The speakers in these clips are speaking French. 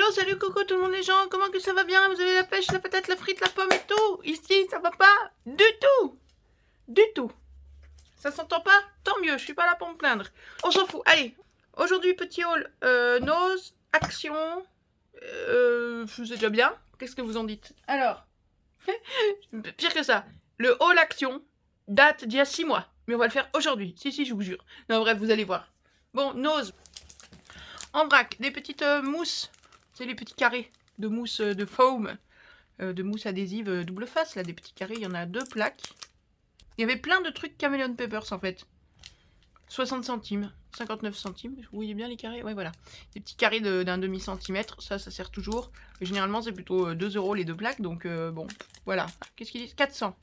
Hello, salut, coucou tout le monde les gens, comment que ça va bien? Vous avez la pêche, la patate, la frite, la pomme et tout? Ici, ça va pas du tout. Du tout. Ça s'entend pas? Tant mieux, je suis pas là pour me plaindre. On s'en fout, allez. Aujourd'hui, petit haul, nose, action, c'est déjà bien. Qu'est-ce que vous en dites? Alors, pire que ça, le haul action date d'il y a 6 mois. Mais on va le faire aujourd'hui. Si, je vous jure. Non, bref, vous allez voir. Bon, nose. En vrac, des petites mousses. C'est les petits carrés de mousse de foam, de mousse adhésive double face, là, des petits carrés, il y en a 2 plaques. Il y avait plein de trucs Chameleon Papers en fait. 60 centimes, 59 centimes, vous voyez bien les carrés? Ouais, voilà. Des petits carrés d'un demi-centimètre, ça sert toujours. Et généralement, c'est plutôt 2 € les 2 plaques, donc bon, voilà. Qu'est-ce qu'ils disent? 400.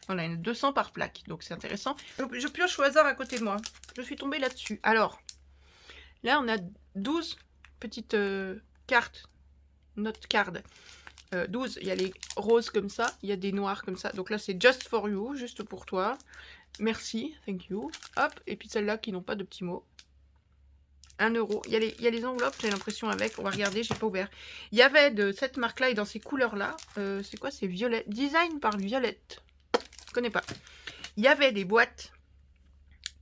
Voilà, il y en a 200 par plaque, donc c'est intéressant. Je pioche au hasard à côté de moi. Je suis tombée là-dessus. Alors, là, on a 12 petites cartes, note card. 12, il y a les roses comme ça, il y a des noirs comme ça. Donc là, c'est just for you, juste pour toi. Merci, thank you. Hop, et puis celles-là qui n'ont pas de petits mots. 1 €. Il y a les enveloppes, j'ai l'impression, avec. On va regarder, j'ai pas ouvert. Il y avait de cette marque-là et dans ces couleurs-là. C'est quoi? C'est violet. Design par Violette. Je connais pas. Il y avait des boîtes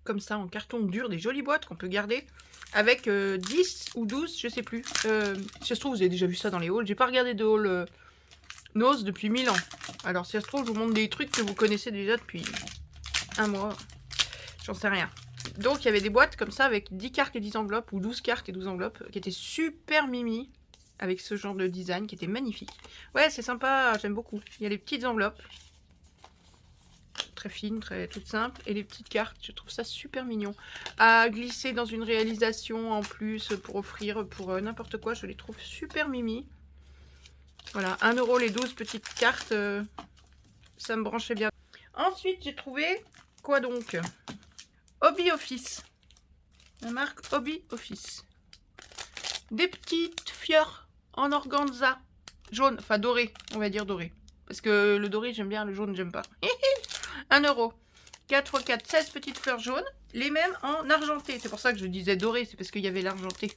comme ça en carton dur, des jolies boîtes qu'on peut garder. Avec 10 ou 12, je sais plus. Si ça se trouve, vous avez déjà vu ça dans les hauls. J'ai pas regardé de haul nose depuis 1000 ans. Alors, si ça se trouve, je vous montre des trucs que vous connaissez déjà depuis 1 mois. J'en sais rien. Donc, il y avait des boîtes comme ça avec 10 cartes et 10 enveloppes, ou 12 cartes et 12 enveloppes, qui étaient super mimi, avec ce genre de design qui était magnifique. Ouais, c'est sympa, j'aime beaucoup. Il y a les petites enveloppes, très fines, toutes simples, et les petites cartes, je trouve ça super mignon. À glisser dans une réalisation en plus pour offrir pour n'importe quoi, je les trouve super mimi. Voilà, 1 € les 12 petites cartes, ça me branchait bien. Ensuite, j'ai trouvé, quoi donc? Hobby Office. La marque Hobby Office. Des petites fleurs en organza. Jaune, enfin doré, on va dire doré. Parce que le doré, j'aime bien, le jaune, j'aime pas. 1 €. 4 x 4, 16 petites fleurs jaunes. Les mêmes en argenté. C'est pour ça que je disais doré, c'est parce qu'il y avait l'argenté.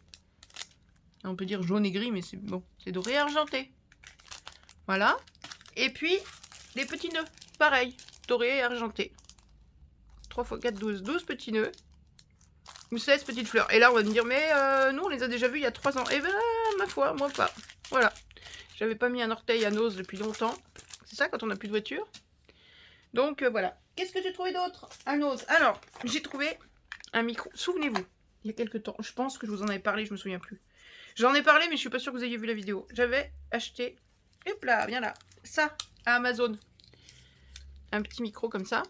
On peut dire jaune et gris, mais c'est bon, c'est doré et argenté. Voilà. Et puis, les petits nœuds. Pareil, doré et argenté. 3 x 4, 12. 12 petits nœuds. Ou 16 petites fleurs. Et là, on va me dire, mais nous, on les a déjà vus il y a 3 ans. Eh ben, ma foi, moi pas. Voilà. J'avais pas mis un orteil à nose depuis longtemps. C'est ça, quand on n'a plus de voiture. Donc, voilà. Qu'est-ce que j'ai trouvé d'autre à nose? Alors, j'ai trouvé un micro. Souvenez-vous, il y a quelques temps, je pense que je vous en avais parlé, je me souviens plus. J'en ai parlé, mais je suis pas sûre que vous ayez vu la vidéo. J'avais acheté, hop là, bien là, ça, à Amazon. Un petit micro comme ça.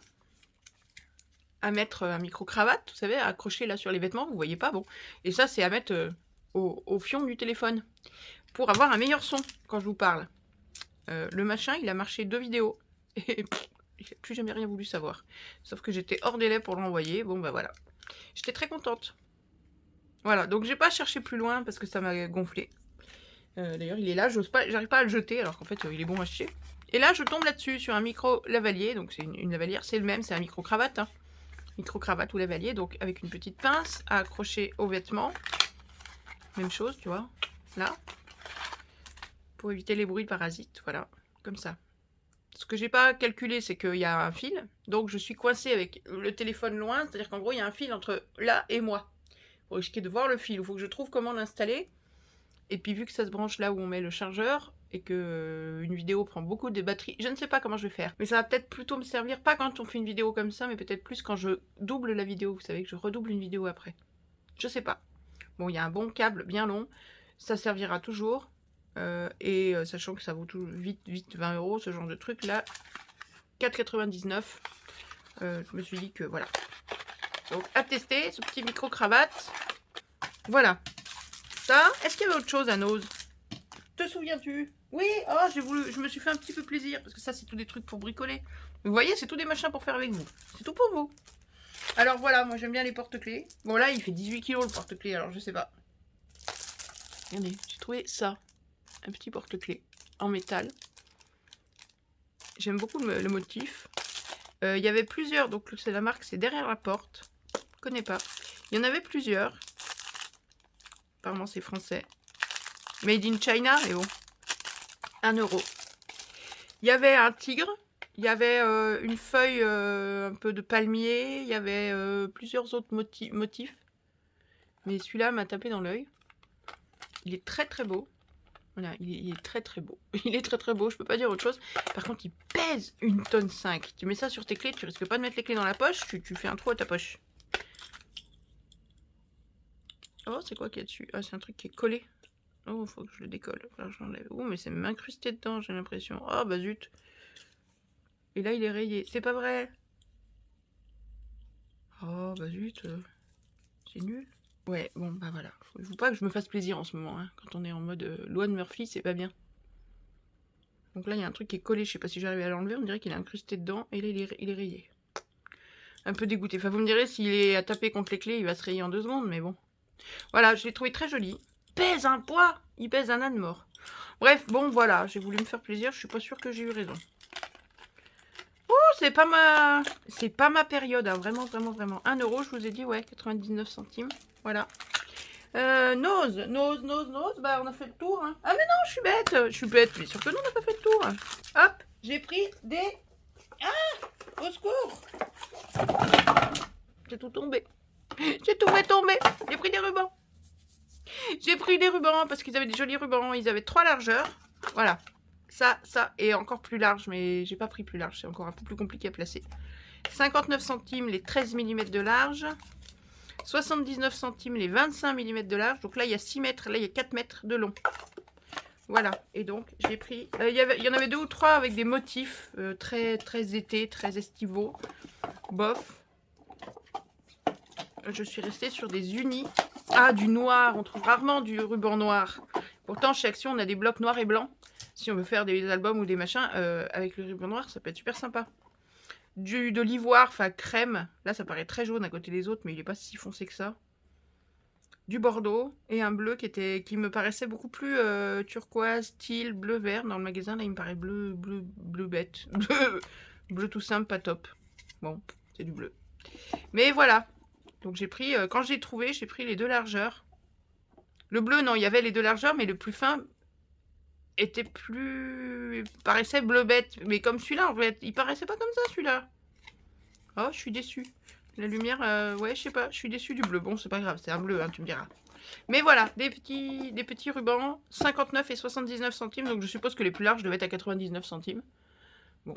À mettre un micro-cravate, vous savez, à accrocher là sur les vêtements, vous voyez pas, bon. Et ça, c'est à mettre au fion du téléphone. Pour avoir un meilleur son quand je vous parle. Le machin, il a marché 2 vidéos. Et j'ai plus jamais rien voulu savoir. Sauf que j'étais hors délai pour l'envoyer. Bon, bah voilà. J'étais très contente. Voilà, donc j'ai pas cherché plus loin parce que ça m'a gonflé. D'ailleurs, il est là, j'arrive pas à le jeter alors qu'en fait, il est bon à acheter. Et là, je tombe là-dessus sur un micro lavalier. Donc c'est une lavalière, c'est le même, c'est un micro-cravate. Hein. Micro-cravate ou lavalier, donc avec une petite pince à accrocher aux vêtements. Même chose, tu vois, là. Pour éviter les bruits de parasites, voilà, comme ça. Ce que j'ai pas calculé, c'est qu'il y a un fil. Donc je suis coincée avec le téléphone loin, c'est-à-dire qu'en gros, il y a un fil entre là et moi. Pour risquer de voir le fil, il faut que je trouve comment l'installer. Et puis vu que ça se branche là où on met le chargeur, et que une vidéo prend beaucoup de batterie, je ne sais pas comment je vais faire. Mais ça va peut-être plutôt me servir, pas quand on fait une vidéo comme ça, mais peut-être plus quand je double la vidéo. Vous savez que je redouble une vidéo après. Je sais pas. Bon, il y a un bon câble bien long, ça servira toujours. Sachant que ça vaut tout vite 20 € ce genre de truc là. 4,99 €. Je me suis dit que voilà. Donc à tester ce petit micro-cravate. Voilà. Ça, est-ce qu'il y avait autre chose à nose? Te souviens-tu? Oui, oh, je me suis fait un petit peu plaisir, parce que ça, c'est tous des trucs pour bricoler. Vous voyez, c'est tous des machins pour faire avec vous. C'est tout pour vous. Alors voilà, moi j'aime bien les porte-clés. Bon là, il fait 18 kg le porte-clés, alors je sais pas. Regardez, j'ai trouvé ça. Un petit porte-clés en métal. J'aime beaucoup le motif. Il y avait plusieurs, donc c'est la marque, c'est derrière la porte. Je connais pas. Il y en avait plusieurs. Apparemment, c'est français. Made in China, mais bon. 1 euro. Il y avait un tigre. Il y avait une feuille un peu de palmier. Il y avait plusieurs autres motifs. Mais celui-là m'a tapé dans l'œil. Il est très très beau. Voilà, il est très très beau. Il est très très beau, je peux pas dire autre chose. Par contre, il pèse 1,5 tonne. Tu mets ça sur tes clés, tu risques pas de mettre les clés dans la poche, tu fais un trou à ta poche. Oh, c'est quoi qu'il y a dessus? Ah, c'est un truc qui est collé. Oh, faut que je le décolle. Alors, j'enlève. Oh, mais c'est même incrusté dedans, j'ai l'impression. Oh, bah zut. Et là, il est rayé. C'est pas vrai. Oh, bah zut. C'est nul. Ouais, bon, bah voilà. Faut pas que je me fasse plaisir en ce moment. Hein. Quand on est en mode loi de Murphy, c'est pas bien. Donc là, il y a un truc qui est collé. Je sais pas si j'arrive à l'enlever. On dirait qu'il est incrusté dedans. Et là, il est rayé. Un peu dégoûté. Enfin, vous me direz, s'il est à taper contre les clés, il va se rayer en 2 secondes. Mais bon. Voilà, je l'ai trouvé très joli. Il pèse un poids. Il pèse un âne mort. Bref, bon, voilà. J'ai voulu me faire plaisir. Je suis pas sûre que j'ai eu raison. Oh, c'est pas ma période. Hein. Vraiment, vraiment, vraiment. 1 euro, je vous ai dit, ouais, 99 centimes. Voilà. Nose. Bah, on a fait le tour. Hein. Ah, mais non, je suis bête. Je suis bête. Mais sûr que nous, on n'a pas fait le tour. Hop, j'ai pris des... Ah, au secours. J'ai tout tombé. J'ai tout fait tomber. J'ai pris des rubans. J'ai pris des rubans parce qu'ils avaient des jolis rubans. Ils avaient 3 largeurs. Voilà. Ça, et encore plus large. Mais j'ai pas pris plus large. C'est encore un peu plus compliqué à placer. 59 centimes les 13 mm de large. 79 centimes les 25 mm de large. Donc là, il y a 6 mètres. Là, il y a 4 mètres de long. Voilà. Et donc, j'ai pris... il y en avait 2 ou 3 avec des motifs très, très été, très estivaux. Bof. Je suis restée sur des unis. Ah, du noir. On trouve rarement du ruban noir. Pourtant, chez Action, on a des blocs noirs et blancs. Si on veut faire des albums ou des machins, avec le ruban noir, ça peut être super sympa. De l'ivoire, enfin crème. Là, ça paraît très jaune à côté des autres, mais il n'est pas si foncé que ça. Du bordeaux et un bleu qui me paraissait beaucoup plus turquoise, teal, bleu vert. Dans le magasin, là, il me paraît bleu bête. Bleu tout simple, pas top. Bon, c'est du bleu. Mais voilà. Donc j'ai pris, quand j'ai trouvé, j'ai pris les 2 largeurs. Le bleu, non, il y avait les 2 largeurs, mais le plus fin était plus... paraissait bleu bête. Mais comme celui-là, en fait, il paraissait pas comme ça, celui-là. Oh, je suis déçue. La lumière, ouais, je sais pas, je suis déçue du bleu. Bon, c'est pas grave, c'est un bleu, hein, tu me diras. Mais voilà, des petits rubans, 59 et 79 centimes. Donc je suppose que les plus larges devaient être à 99 centimes. Bon.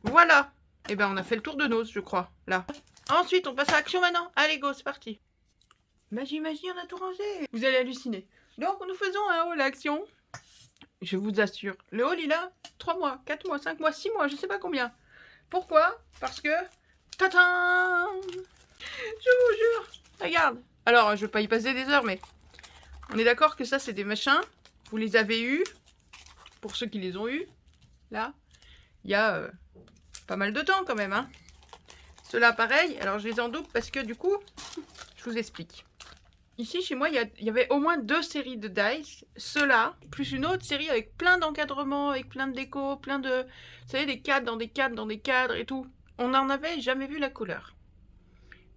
Voilà. Et ben, on a fait le tour de Nose, je crois, là. Ensuite, on passe à Action maintenant. Allez, go, c'est parti. Magie, on a tout rangé. Vous allez halluciner. Donc, nous faisons un haul à Action. Je vous assure. Le haul, il a 3 mois, 4 mois, 5 mois, 6 mois, je sais pas combien. Pourquoi? Parce que... Tadam! Je vous jure. Regarde. Alors, je vais pas y passer des heures, mais... On est d'accord que ça, c'est des machins. Vous les avez eus. Pour ceux qui les ont eus. Là. Il y a pas mal de temps, quand même, hein. Ceux-là, pareil. Alors, je les en double parce que, du coup, je vous explique. Ici, chez moi, il y avait au moins 2 séries de dice. Ceux-là, plus une autre série avec plein d'encadrements, avec plein de déco, plein de... Vous savez, des cadres dans des cadres dans des cadres et tout. On n'en avait jamais vu la couleur.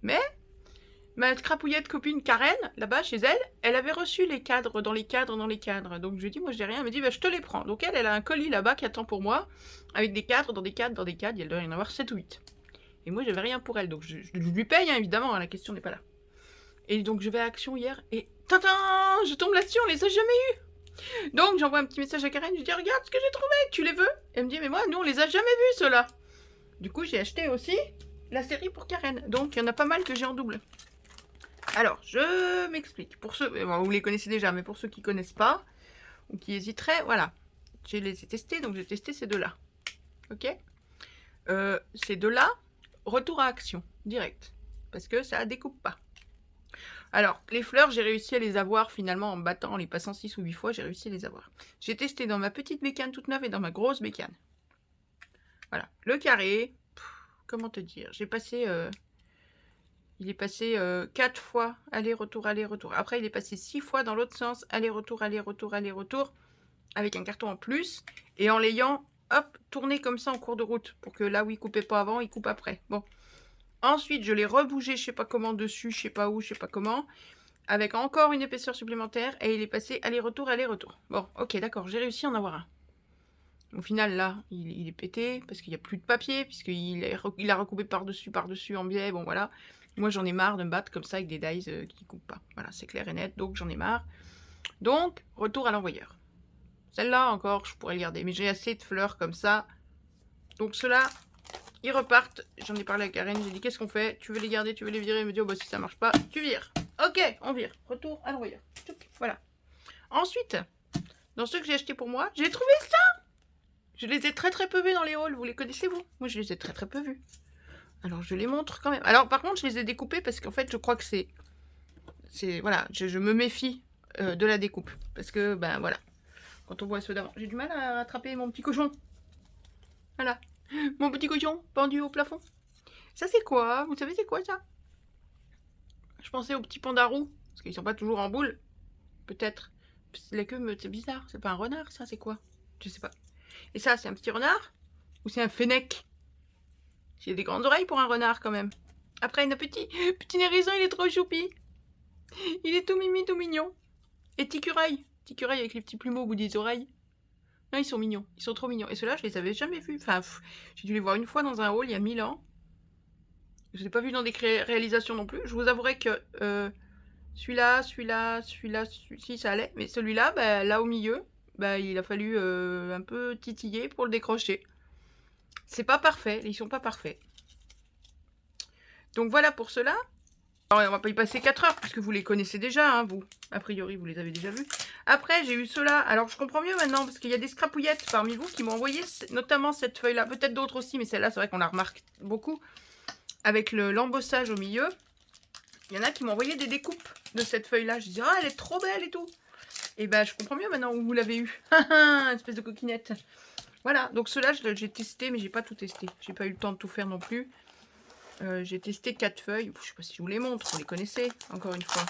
Mais, ma crapouillette copine Karen, là-bas, chez elle, elle avait reçu les cadres dans les cadres dans les cadres. Donc, je lui ai dit, moi, je n'ai rien. Elle m'a dit, bah, je te les prends. Donc, elle a un colis là-bas qui attend pour moi, avec des cadres dans des cadres dans des cadres. Il doit y en avoir 7 ou 8. Et moi, j'avais rien pour elle. Donc, je lui paye, hein, évidemment, hein, la question n'est pas là. Et donc, je vais à Action hier et... Tintin, je tombe là-dessus, on les a jamais eus. Donc, j'envoie un petit message à Karen, je dis, regarde ce que j'ai trouvé, tu les veux? Elle me dit, mais moi, nous, on les a jamais vus, ceux-là. Du coup, j'ai acheté aussi la série pour Karen. Donc, il y en a pas mal que j'ai en double. Alors, je m'explique. Pour ceux... Bon, vous les connaissez déjà, mais pour ceux qui connaissent pas, ou qui hésiteraient, voilà. Je les ai testés, donc j'ai testé ces deux-là. Ok? Ces deux-là, retour à Action, direct. Parce que ça découpe pas. Alors, les fleurs, j'ai réussi à les avoir finalement en battant, en les passant 6 ou 8 fois, j'ai réussi à les avoir. J'ai testé dans ma petite bécane toute neuve et dans ma grosse bécane. Voilà. Le carré, comment te dire, j'ai passé... il est passé 4 fois, aller-retour, aller-retour. Après, il est passé 6 fois dans l'autre sens, aller-retour, aller-retour, aller-retour, avec un carton en plus, et en l'ayant, hop, tourné comme ça en cours de route, pour que là où il coupait pas avant, il coupe après. Bon. Ensuite, je l'ai rebougé, je sais pas comment dessus, je sais pas où, je sais pas comment, avec encore une épaisseur supplémentaire et il est passé aller-retour, aller-retour. Bon, ok, d'accord, j'ai réussi à en avoir un. Au final, là, il est pété parce qu'il n'y a plus de papier, puisqu'il a recoupé par-dessus en biais, bon voilà. Moi, j'en ai marre de me battre comme ça avec des dies qui ne coupent pas. Voilà, c'est clair et net, donc j'en ai marre. Donc, retour à l'envoyeur. Celle-là, encore, je pourrais le garder, mais j'ai assez de fleurs comme ça. Donc, ceux-là, ils repartent. J'en ai parlé avec Karen, j'ai dit, qu'est-ce qu'on fait? Tu veux les garder, tu veux les virer? Elle me dit, oh, bah, si ça marche pas, tu vires. Ok, on vire. Retour à l'envoyeur. Voilà. Ensuite, dans ceux que j'ai achetés pour moi, j'ai trouvé ça. Je les ai très très peu vus dans les hauls. Vous les connaissez, vous? Moi, je les ai très très peu vus. Alors, je les montre quand même. Alors, par contre, je les ai découpés parce qu'en fait, je crois que c'est... Voilà, je me méfie de la découpe. Parce que, ben voilà, quand on voit ceux d'avant, j'ai du mal à attraper mon petit cochon. Voilà. Mon petit cochon pendu au plafond. Ça, c'est quoi? Vous savez, c'est quoi, ça? Je pensais aux petits pandarous. Parce qu'ils sont pas toujours en boule. Peut-être. La queue, c'est bizarre. C'est pas un renard, ça, c'est quoi? Je sais pas. Et ça, c'est un petit renard? Ou c'est un fennec? J'ai des grandes oreilles pour un renard, quand même. Après, il a petit hérison, il est trop choupi. Il est tout mimi, tout mignon. Et Ticuraille. Ticuraille avec les petits plumeaux au bout des oreilles. Non, ils sont mignons. Ils sont trop mignons. Et ceux-là, je les avais jamais vus. Enfin, j'ai dû les voir une fois dans un haul il y a 1000 ans. Je ne les ai pas vus dans des réalisations non plus. Je vous avouerai que celui-là, si ça allait. Mais celui-là, bah, là au milieu, bah, il a fallu un peu titiller pour le décrocher. C'est pas parfait. Ils sont pas parfaits. Donc voilà pour cela. Alors, on va pas y passer 4 heures, puisque vous les connaissez déjà, hein, vous. A priori, vous les avez déjà vus. Après, j'ai eu ceux-là. Alors, je comprends mieux maintenant, parce qu'il y a des scrapouillettes parmi vous qui m'ont envoyé notamment cette feuille-là. Peut-être d'autres aussi, mais celle-là, c'est vrai qu'on la remarque beaucoup. Avec l'embossage au milieu. Il y en a qui m'ont envoyé des découpes de cette feuille-là. Je dis, ah, elle est trop belle et tout. Et ben, je comprends mieux maintenant où vous l'avez eu. Espèce de coquinette. Voilà, donc ceux-là, j'ai testé, mais j'ai pas tout testé. J'ai pas eu le temps de tout faire non plus. J'ai testé 4 feuilles. Je sais pas si je vous les montre, vous les connaissez, encore une fois.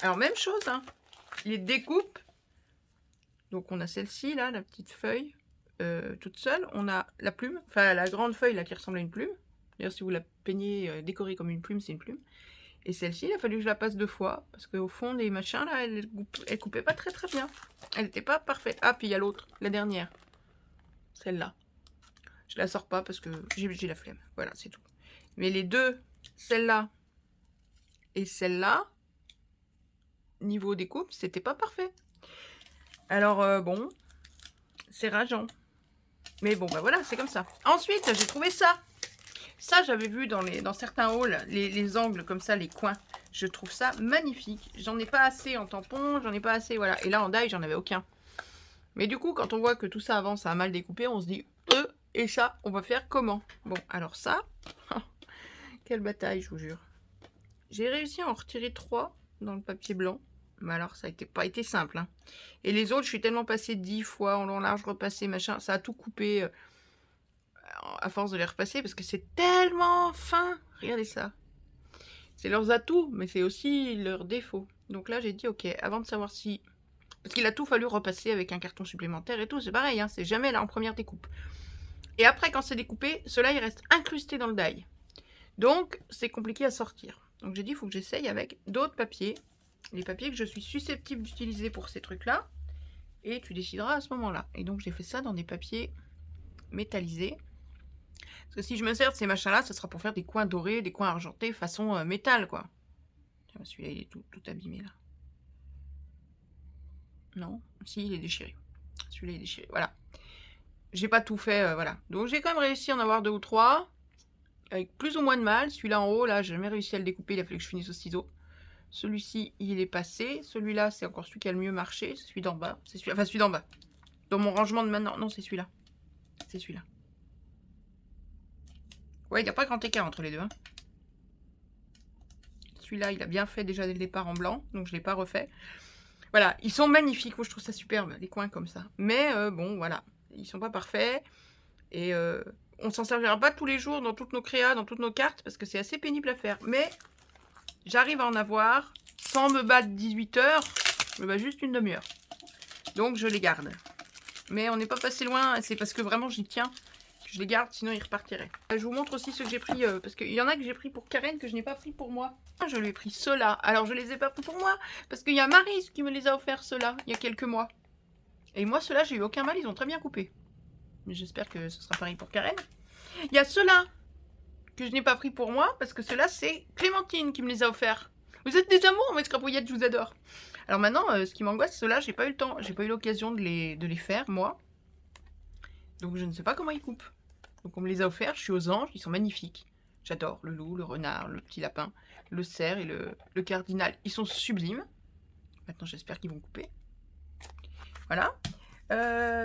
Alors, même chose, hein. Les découpes. Donc, on a celle-ci, là, la petite feuille, toute seule. On a la plume, enfin, la grande feuille, là, qui ressemble à une plume. D'ailleurs, si vous la peignez, décorée comme une plume, c'est une plume. Et celle-ci, il a fallu que je la passe 2 fois. Parce qu'au fond, les machins, là, elle coupait pas très très bien. Elle n'était pas parfaite. Ah, puis il y a l'autre, la dernière. Celle-là. Je la sors pas parce que j'ai la flemme. Voilà, c'est tout. Mais les deux, celle-là et celle-là, niveau découpe, c'était pas parfait. Alors, bon, c'est rageant. Mais bon, bah voilà, c'est comme ça. Ensuite, j'ai trouvé ça. Ça, j'avais vu dans certains hauls, les angles comme ça, les coins. Je trouve ça magnifique. J'en ai pas assez en tampon, j'en ai pas assez, voilà. Et là, en die, j'en avais aucun. Mais du coup, quand on voit que tout ça avance à mal découpé, on se dit, et ça, on va faire comment? Bon, alors ça, quelle bataille, je vous jure. J'ai réussi à en retirer 3 dans le papier blanc. Mais alors, ça n'a pas été simple. Hein. Et les autres, je suis tellement passée 10 fois, en long, large, repassé, machin. Ça a tout coupé à force de les repasser parce que c'est tellement fin. Regardez ça. C'est leurs atouts, mais c'est aussi leurs défauts. Donc là, j'ai dit, ok, avant de savoir si... Parce qu'il a tout fallu repasser avec un carton supplémentaire et tout. C'est pareil, hein, c'est jamais là en première découpe. Et après, quand c'est découpé, cela il reste incrusté dans le die. Donc, c'est compliqué à sortir. Donc, j'ai dit, il faut que j'essaye avec d'autres papiers. Les papiers que je suis susceptible d'utiliser pour ces trucs-là. Et tu décideras à ce moment-là. Et donc, j'ai fait ça dans des papiers métallisés. Parce que si je me sers de ces machins-là, ce sera pour faire des coins dorés, des coins argentés, façon métal, quoi. Tiens, celui-là, il est tout abîmé, là. Non, si, il est déchiré. Celui-là, il est déchiré, voilà. J'ai pas tout fait, voilà. Donc j'ai quand même réussi à en avoir 2 ou 3. Avec plus ou moins de mal. Celui-là en haut, là, j'ai jamais réussi à le découper. Il a fallu que je finisse au ciseau. Celui-ci, il est passé. Celui-là, c'est encore celui qui a le mieux marché. C'est celui d'en bas. C'est celui... Enfin, celui d'en bas. Dans mon rangement de maintenant. Non, c'est celui-là. C'est celui-là. Ouais, il n'y a pas grand écart entre les deux. Hein. Celui-là, il a bien fait déjà dès le départ en blanc. Donc, je ne l'ai pas refait. Voilà, ils sont magnifiques. Moi, je trouve ça superbe, les coins comme ça. Mais bon, voilà. Ils sont pas parfaits. Et on s'en servira pas tous les jours dans toutes nos créas, dans toutes nos cartes, parce que c'est assez pénible à faire. Mais j'arrive à en avoir sans me battre 18 heures. Je me bats juste une demi-heure. Donc je les garde. Mais on n'est pas passé loin. C'est parce que vraiment j'y tiens. Je les garde, sinon ils repartiraient. Je vous montre aussi ceux que j'ai pris, parce qu'il y en a que j'ai pris pour Karen, que je n'ai pas pris pour moi. Je lui ai pris ceux-là. Alors je les ai pas pris pour moi, parce qu'il y a Maryse qui me les a offerts, ceux-là, il y a quelques mois. Et moi, ceux-là, j'ai eu aucun mal, ils ont très bien coupé. Mais j'espère que ce sera pareil pour Karen. Il y a ceux-là que je n'ai pas pris pour moi, parce que ceux-là, c'est Clémentine qui me les a offerts. Vous êtes des amours, mes scrapouillettes, je vous adore. Alors maintenant, ce qui m'angoisse, ceux-là, j'ai pas eu le temps, j'ai pas eu l'occasion de les faire, moi. Donc je ne sais pas comment ils coupent. Donc on me les a offerts, je suis aux anges, ils sont magnifiques. J'adore le loup, le renard, le petit lapin, le cerf et le cardinal. Ils sont sublimes. Maintenant, j'espère qu'ils vont couper. Voilà.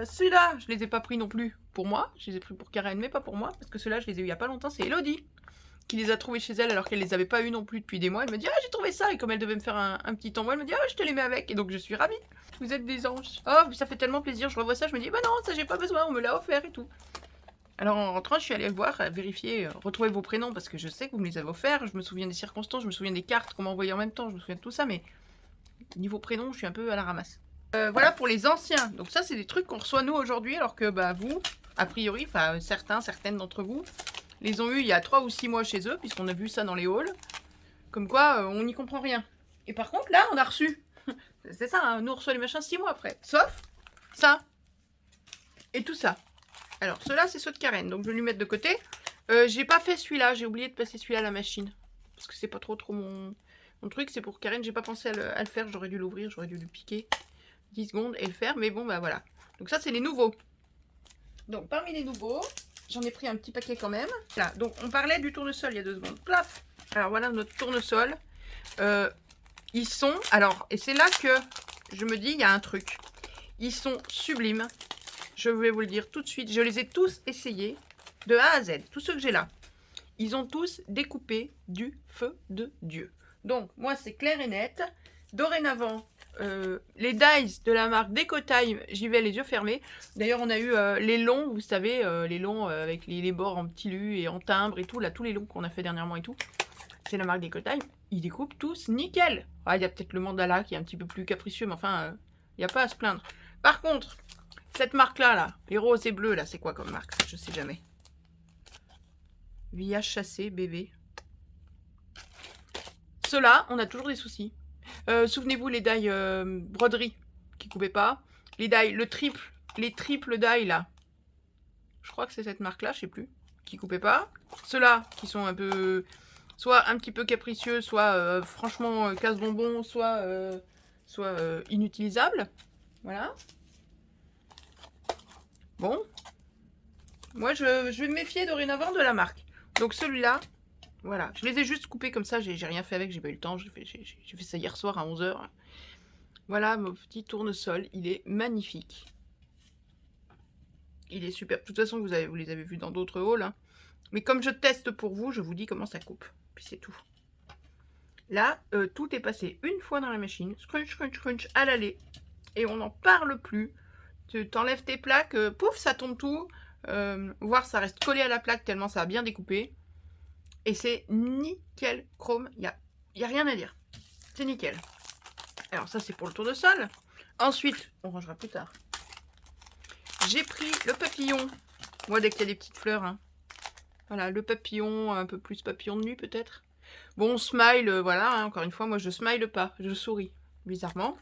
Ceux-là, je les ai pas pris non plus pour moi. Je les ai pris pour Karen, mais pas pour moi. Parce que ceux-là, je les ai eu il y a pas longtemps. C'est Elodie qui les a trouvés chez elle alors qu'elle les avait pas eu non plus depuis des mois. Elle me dit, ah, j'ai trouvé ça. Et comme elle devait me faire un petit envoi, elle me dit, ah, je te les mets avec. Et donc, je suis ravie. Vous êtes des anges. Oh, ça fait tellement plaisir. Je revois ça, je me dis, bah non, ça, j'ai pas besoin. On me l'a offert et tout. Alors, en rentrant, je suis allée le voir, vérifier, retrouver vos prénoms parce que je sais que vous me les avez offerts. Je me souviens des circonstances, je me souviens des cartes qu'on m'a envoyées en même temps. Je me souviens de tout ça, mais niveau prénom, je suis un peu à la ramasse. Voilà pour les anciens. Donc ça, c'est des trucs qu'on reçoit nous aujourd'hui, alors que bah vous, a priori, enfin certaines d'entre vous, les ont eu il y a 3 ou 6 mois chez eux, puisqu'on a vu ça dans les halls. Comme quoi, on n'y comprend rien. Et par contre, là, on a reçu. C'est ça, hein, nous on reçoit les machins 6 mois après. Sauf ça. Et tout ça. Alors, ceux-là, c'est ceux de Karen. Donc, je vais lui mettre de côté. J'ai pas fait celui-là. J'ai oublié de passer celui-là à la machine. Parce que c'est pas trop mon truc. C'est pour Karen. J'ai pas pensé à le faire. J'aurais dû l'ouvrir. J'aurais dû le piquer 10 secondes et le faire. Mais bon, bah voilà. Donc, ça, c'est les nouveaux. Donc, parmi les nouveaux, j'en ai pris un petit paquet quand même. Là, donc, on parlait du tournesol il y a 2 secondes. Plaf. Alors, voilà notre tournesol. Ils sont... Alors, et c'est là que je me dis, il y a un truc. Ils sont sublimes. Je vais vous le dire tout de suite. Je les ai tous essayés de A à Z. Tous ceux que j'ai là. Ils ont tous découpé du feu de Dieu. Donc, moi, c'est clair et net. Dorénavant, les dies de la marque Decotime, j'y vais les yeux fermés. D'ailleurs, on a eu les longs, vous savez, les longs avec les bords en petit lu et en timbre et tout. Là, tous les longs qu'on a fait dernièrement et tout. C'est la marque Decotime. Ils découpent tous nickel. Ah, il y a peut-être le mandala qui est un petit peu plus capricieux, mais enfin, il n'y a pas à se plaindre. Par contre... Cette marque-là, là, les roses et bleus, là, c'est quoi comme marque? Je sais jamais. Village chassé, bébé. Ceux-là, on a toujours des soucis. Souvenez-vous, les die broderie qui coupaient pas. Les die, les triples die, là. Je crois que c'est cette marque-là, je sais plus. Qui coupaient pas. Ceux-là, qui sont un peu... Soit un petit peu capricieux, soit franchement casse-bonbon, soit inutilisables. Voilà. Bon, moi je vais me méfier dorénavant de la marque. Donc celui-là, voilà, je les ai juste coupés comme ça, j'ai rien fait avec, j'ai pas eu le temps, j'ai fait ça hier soir à 11 h. Voilà mon petit tournesol, il est magnifique. Il est super, de toute façon vous les avez vus dans d'autres hauls. Hein. Mais comme je teste pour vous, je vous dis comment ça coupe. Puis c'est tout. Là, tout est passé une fois dans la machine, scrunch, scrunch, scrunch, à l'aller. Et on n'en parle plus. Tu t'enlèves tes plaques, pouf, ça tombe tout. Voire ça reste collé à la plaque tellement ça a bien découpé. Et c'est nickel chrome, il y a rien à dire. C'est nickel. Alors ça c'est pour le tournesol. Ensuite, on rangera plus tard. J'ai pris le papillon. Moi dès qu'il y a des petites fleurs. Hein. Voilà, le papillon, un peu plus papillon de nuit peut-être. Bon, smile, voilà, hein, encore une fois, moi je smile pas, je souris, bizarrement.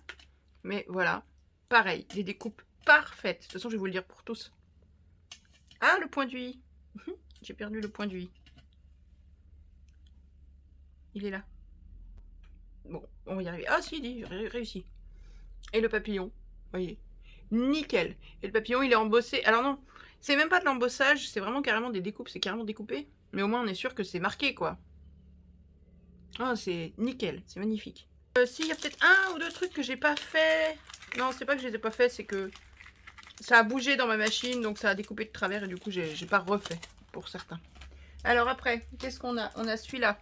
Mais voilà, pareil, des découpes parfaites. De toute façon, je vais vous le dire pour tous. Ah, le point d'huile. J'ai perdu le point d'huile. Il est là. Bon, on va y arriver. Ah si, j'ai réussi. Et le papillon, voyez. Nickel. Et le papillon, il est embossé. Alors non, c'est même pas de l'embossage, c'est vraiment carrément des découpes. C'est carrément découpé. Mais au moins, on est sûr que c'est marqué, quoi. Ah, c'est nickel. C'est magnifique. Si, il y a peut-être un ou deux trucs que j'ai pas fait. Non, c'est pas que je les ai pas fait, c'est que ça a bougé dans ma machine, donc ça a découpé de travers et du coup, j'ai pas refait pour certains. Alors après, qu'est-ce qu'on a? On a celui-là.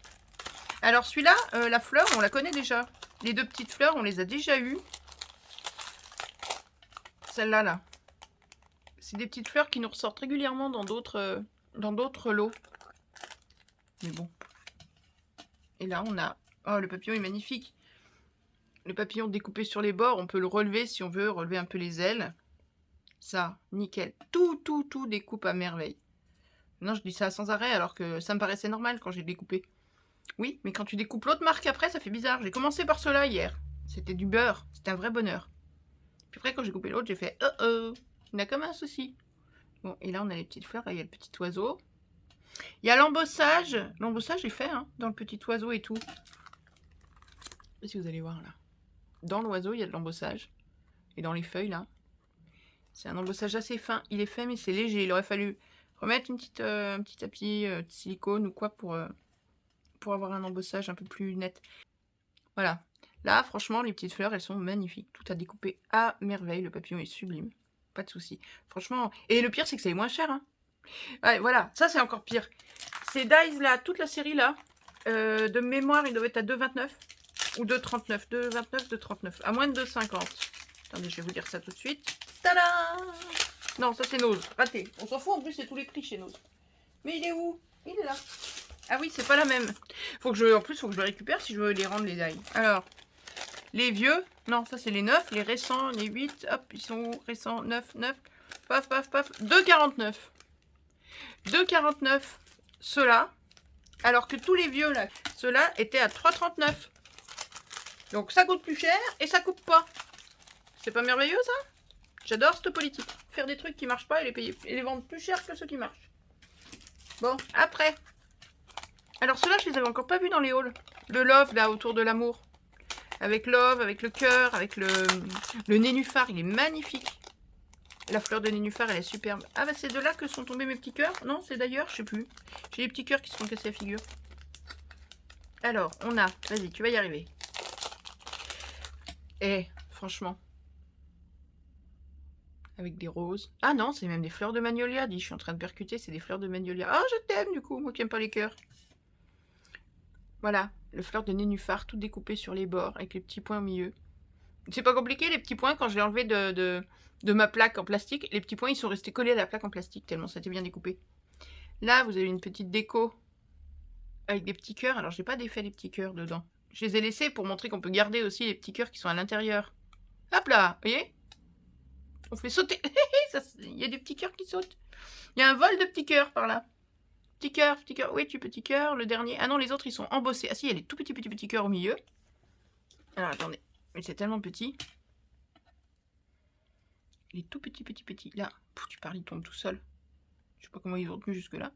Alors celui-là, la fleur, on la connaît déjà. Les deux petites fleurs, on les a déjà eues. Celle-là, là. C'est des petites fleurs qui nous ressortent régulièrement dans d'autres lots. Mais bon. Et là, on a... Oh, le papillon est magnifique. Le papillon découpé sur les bords, on peut le relever si on veut, relever un peu les ailes. Ça, nickel. Tout découpe à merveille. Non, je dis ça sans arrêt alors que ça me paraissait normal quand j'ai découpé. Oui, mais quand tu découpes l'autre marque après, ça fait bizarre. J'ai commencé par cela hier. C'était du beurre. C'était un vrai bonheur. Puis après, quand j'ai coupé l'autre, j'ai fait « Oh, il y a comme un souci ». Bon, et là, on a les petites fleurs. Là, il y a le petit oiseau. Il y a l'embossage. L'embossage est fait, hein, dans le petit oiseau et tout. Je sais pas si vous allez voir, là. Dans l'oiseau, il y a de l'embossage. Et dans les feuilles, là. C'est un embossage assez fin. Il est fait, mais c'est léger. Il aurait fallu remettre un petit tapis de silicone ou quoi pour avoir un embossage un peu plus net. Voilà. Là, franchement, les petites fleurs, elles sont magnifiques. Tout à découper à merveille. Le papillon est sublime. Pas de souci. Franchement. Et le pire, c'est que c'est moins cher. Hein. Ouais, voilà. Ça, c'est encore pire. Ces dies là, toute la série là, de mémoire, ils doivent être à 2,29 ou 2,39. 2,29, 2,39. À moins de 2,50. Attendez, je vais vous dire ça tout de suite. Tada! Non, ça c'est Nose. Raté. On s'en fout, en plus, c'est tous les prix chez Nose. Mais il est où? Il est là. Ah oui, c'est pas la même. En plus, faut que je le récupère si je veux les rendre les dies. Alors, les vieux. Non, ça c'est les 9. Les récents, les 8. Hop, ils sont où? Récents, 9, 9. Paf, paf, paf. 2,49. 2,49. Ceux-là. Alors que tous les vieux, là, ceux-là étaient à 3,39. Donc ça coûte plus cher et ça coupe pas. C'est pas merveilleux, ça? J'adore cette politique. Faire des trucs qui marchent pas et les payer et les vendre plus cher que ceux qui marchent. Bon, après. Alors ceux-là, je les avais encore pas vus dans les hauls. Le love, là, autour de l'amour. Avec love, avec le cœur, avec le nénuphar. Il est magnifique. La fleur de nénuphar, elle est superbe. Ah bah c'est de là que sont tombés mes petits cœurs. Non, c'est d'ailleurs, je sais plus. J'ai des petits cœurs qui se sont cassés la figure. Alors, on a... Vas-y, tu vas y arriver. Eh, franchement. Avec des roses. Ah non, c'est même des fleurs de magnolia. Dis, je suis en train de percuter, c'est des fleurs de magnolia. Ah, je t'aime du coup, moi qui n'aime pas les cœurs. Voilà, le fleur de nénuphar, tout découpé sur les bords, avec les petits points au milieu. C'est pas compliqué, les petits points, quand je l'ai enlevé de ma plaque en plastique, les petits points, ils sont restés collés à la plaque en plastique, tellement ça était bien découpé. Là, vous avez une petite déco avec des petits cœurs. Alors, j'ai pas défait les petits cœurs dedans. Je les ai laissés pour montrer qu'on peut garder aussi les petits cœurs qui sont à l'intérieur. Hop là, vous voyez? On fait sauter. Il y a des petits cœurs qui sautent. Il y a un vol de petits cœurs par là. Petit cœur, petit cœur. Oui, tu petit cœur. Le dernier. Ah non, les autres, ils sont embossés. Ah si, il y a les tout petits cœurs au milieu. Alors, attendez. Mais c'est tellement petit. Les tout petits. Là, tu parles, ils tombent tout seuls. Je sais pas comment ils ont tenu jusque-là.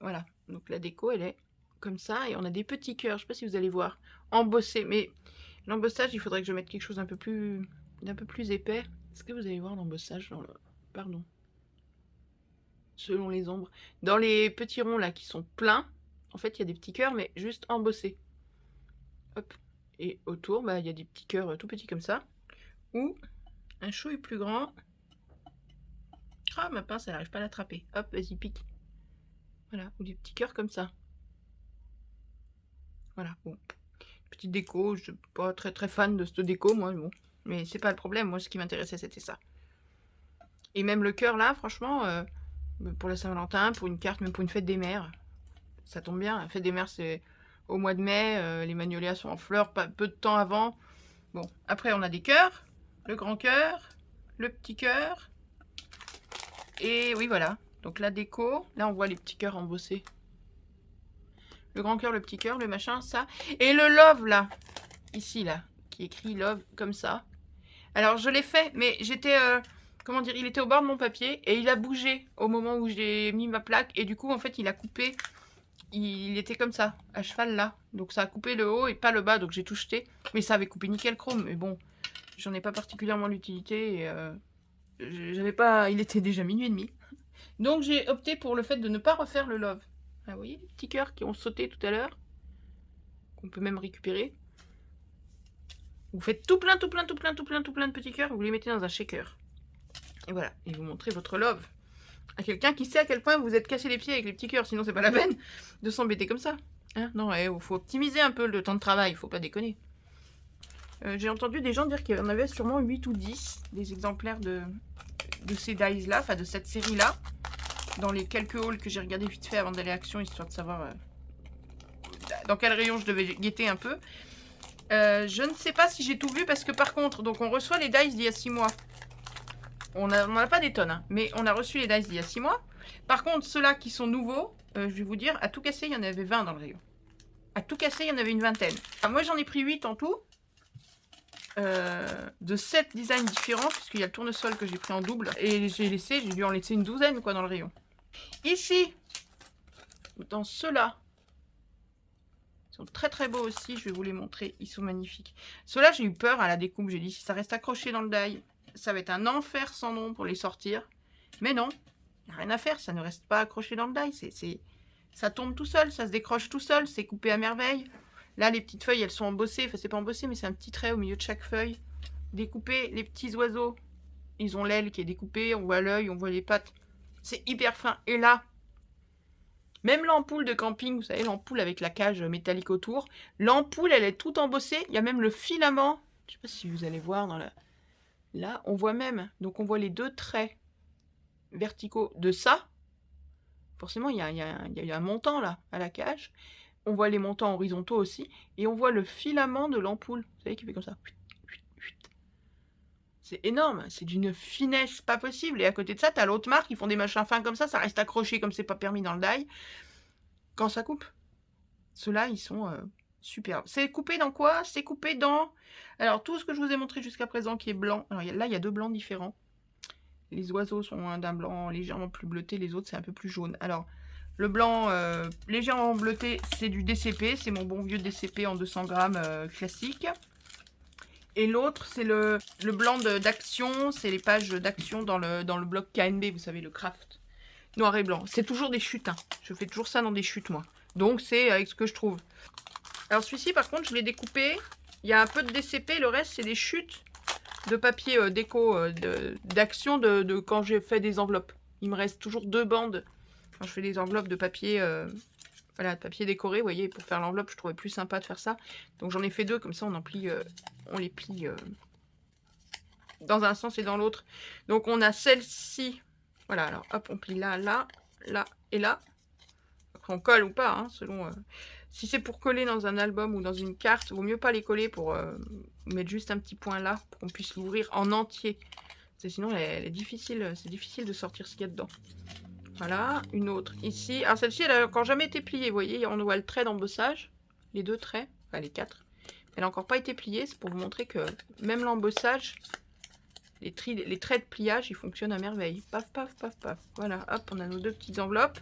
Voilà. Donc, la déco, elle est comme ça. Et on a des petits cœurs. Je sais pas si vous allez voir. Embossés. Mais l'embossage, il faudrait que je mette quelque chose d'un peu plus épais. Est-ce que vous allez voir l'embossage dans le... Pardon. Selon les ombres. Dans les petits ronds là qui sont pleins, en fait il y a des petits cœurs mais juste embossés. Hop. Et autour, bah, il y a des petits cœurs tout petits comme ça. Ou un chouille plus grand. Ah, ma pince elle n'arrive pas à l'attraper. Hop, vas-y, pique. Voilà, ou des petits cœurs comme ça. Voilà, bon. Petite déco, je suis pas très fan de cette déco, moi, bon. Mais c'est pas le problème, moi ce qui m'intéressait c'était ça. Et même le cœur là, franchement... pour la Saint-Valentin, pour une carte, même pour une fête des mères. Ça tombe bien, la fête des mères c'est au mois de mai, les magnolias sont en fleurs peu de temps avant. Bon, après on a des cœurs, le grand cœur, le petit cœur. Et oui voilà, donc la déco, là on voit les petits cœurs embossés. Le grand cœur, le petit cœur, le machin, ça. Et le love là, ici là, qui écrit love comme ça. Alors je l'ai fait, mais j'étais... comment dire, il était au bord de mon papier et il a bougé au moment où j'ai mis ma plaque. Et du coup, en fait, il a coupé. Il était comme ça, à cheval là. Donc ça a coupé le haut et pas le bas. Donc j'ai tout jeté. Mais ça avait coupé nickel chrome. Mais bon, j'en ai pas particulièrement l'utilité. Et j'avais pas... Il était déjà minuit et demi. Donc j'ai opté pour le fait de ne pas refaire le love. Ah, vous voyez les petits cœurs qui ont sauté tout à l'heure. Qu'on peut même récupérer. Vous faites tout plein de petits cœurs. Vous les mettez dans un shaker. Et voilà, et vous montrez votre love à quelqu'un qui sait à quel point vous êtes cassé les pieds avec les petits cœurs, sinon c'est pas la peine de s'embêter comme ça. Hein, non, il faut optimiser un peu le temps de travail, faut pas déconner. J'ai entendu des gens dire qu'il y en avait sûrement 8 ou 10 des exemplaires de ces dies là, enfin de cette série là, dans les quelques hauls que j'ai regardé vite fait avant d'aller à Action, histoire de savoir dans quel rayon je devais guetter un peu. Je ne sais pas si j'ai tout vu parce que par contre, donc on reçoit les dies d'il y a 6 mois. On n'en a pas des tonnes, hein, mais on a reçu les dice d'il y a 6 mois. Par contre, ceux-là qui sont nouveaux, je vais vous dire, à tout casser, il y en avait 20 dans le rayon. À tout casser, il y en avait une vingtaine. Enfin, moi, j'en ai pris 8 en tout. De 7 designs différents, puisqu'il y a le tournesol que j'ai pris en double. Et j'ai dû en laisser une douzaine quoi dans le rayon. Ici, dans ceux-là, ils sont très très beaux aussi, je vais vous les montrer, ils sont magnifiques. Ceux-là, j'ai eu peur à la découpe, j'ai dit si ça reste accroché dans le die, ça va être un enfer sans nom pour les sortir. Mais non, il n'y a rien à faire, ça ne reste pas accroché dans le die, ça tombe tout seul, ça se décroche tout seul, c'est coupé à merveille. Là, les petites feuilles, elles sont embossées. Enfin, c'est pas embossé, mais c'est un petit trait au milieu de chaque feuille. Découpé, les petits oiseaux, ils ont l'aile qui est découpée. On voit l'œil, on voit les pattes. C'est hyper fin. Et là, même l'ampoule de camping, vous savez, l'ampoule avec la cage métallique autour, l'ampoule, elle est toute embossée. Il y a même le filament. Je sais pas si vous allez voir dans la... Là, on voit même. Donc, on voit les deux traits verticaux de ça. Forcément, il y a un montant là, à la cage. On voit les montants horizontaux aussi. Et on voit le filament de l'ampoule. Vous savez, qui fait comme ça. C'est énorme. C'est d'une finesse pas possible. Et à côté de ça, t'as l'autre marque. Ils font des machins fins comme ça. Ça reste accroché comme c'est pas permis dans le die. Quand ça coupe. Ceux-là, ils sont superbes. C'est coupé dans quoi? C'est coupé dans... Alors, tout ce que je vous ai montré jusqu'à présent qui est blanc. Alors, là, il y a deux blancs différents. Les oiseaux sont d'un blanc légèrement plus bleuté. Les autres, c'est un peu plus jaune. Alors... Le blanc légèrement bleuté, c'est du DCP. C'est mon bon vieux DCP en 200 grammes classique. Et l'autre, c'est le blanc d'action. C'est les pages d'action dans le bloc KNB, vous savez, le craft. Noir et blanc. C'est toujours des chutes. Hein. Je fais toujours ça dans des chutes, moi. Donc, c'est avec ce que je trouve. Alors, celui-ci, par contre, je l'ai découpé. Il y a un peu de DCP. Le reste, c'est des chutes de papier déco d'action de quand j'ai fait des enveloppes. Il me reste toujours 2 bandes. Quand je fais des enveloppes de papier, voilà, de papier décoré, vous voyez, pour faire l'enveloppe, je trouvais plus sympa de faire ça. Donc j'en ai fait 2, comme ça on les plie dans un sens et dans l'autre. Donc on a celle-ci, voilà, alors hop, on plie là, là, là et là. Après on colle ou pas, hein, selon... Si c'est pour coller dans un album ou dans une carte, vaut mieux pas les coller pour mettre juste un petit point là, pour qu'on puisse l'ouvrir en entier. Sinon, elle est difficile, c'est difficile de sortir ce qu'il y a dedans. Voilà, une autre ici. Alors celle-ci, elle n'a encore jamais été pliée, vous voyez, on voit le trait d'embossage, les 2 traits, enfin les 4. Elle n'a encore pas été pliée, c'est pour vous montrer que même l'embossage, les traits de pliage, ils fonctionnent à merveille. Paf, paf, paf, paf. Voilà, hop, on a nos 2 petites enveloppes.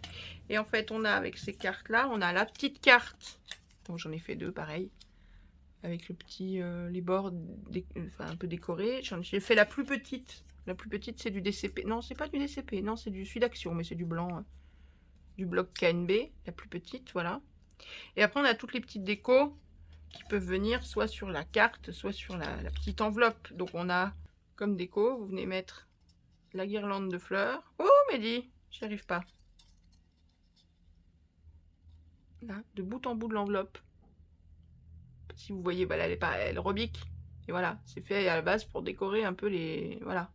Et en fait, on a avec ces cartes-là, on a la petite carte. Bon, j'en ai fait 2, pareil. Avec le petit, les bords enfin, un peu décorés. J'ai fait la plus petite. La plus petite, c'est du DCP. Non, c'est pas du DCP. Non, c'est du celui d'action, mais c'est du blanc. Du bloc KNB. La plus petite, voilà. Et après, on a toutes les petites décos qui peuvent venir soit sur la carte, soit sur la petite enveloppe. Donc, on a comme déco, vous venez mettre la guirlande de fleurs. Oh, Mehdi, j'y arrive pas. Là, de bout en bout de l'enveloppe. Si vous voyez, voilà, elle rebique. Et voilà, c'est fait à la base pour décorer un peu les... Voilà.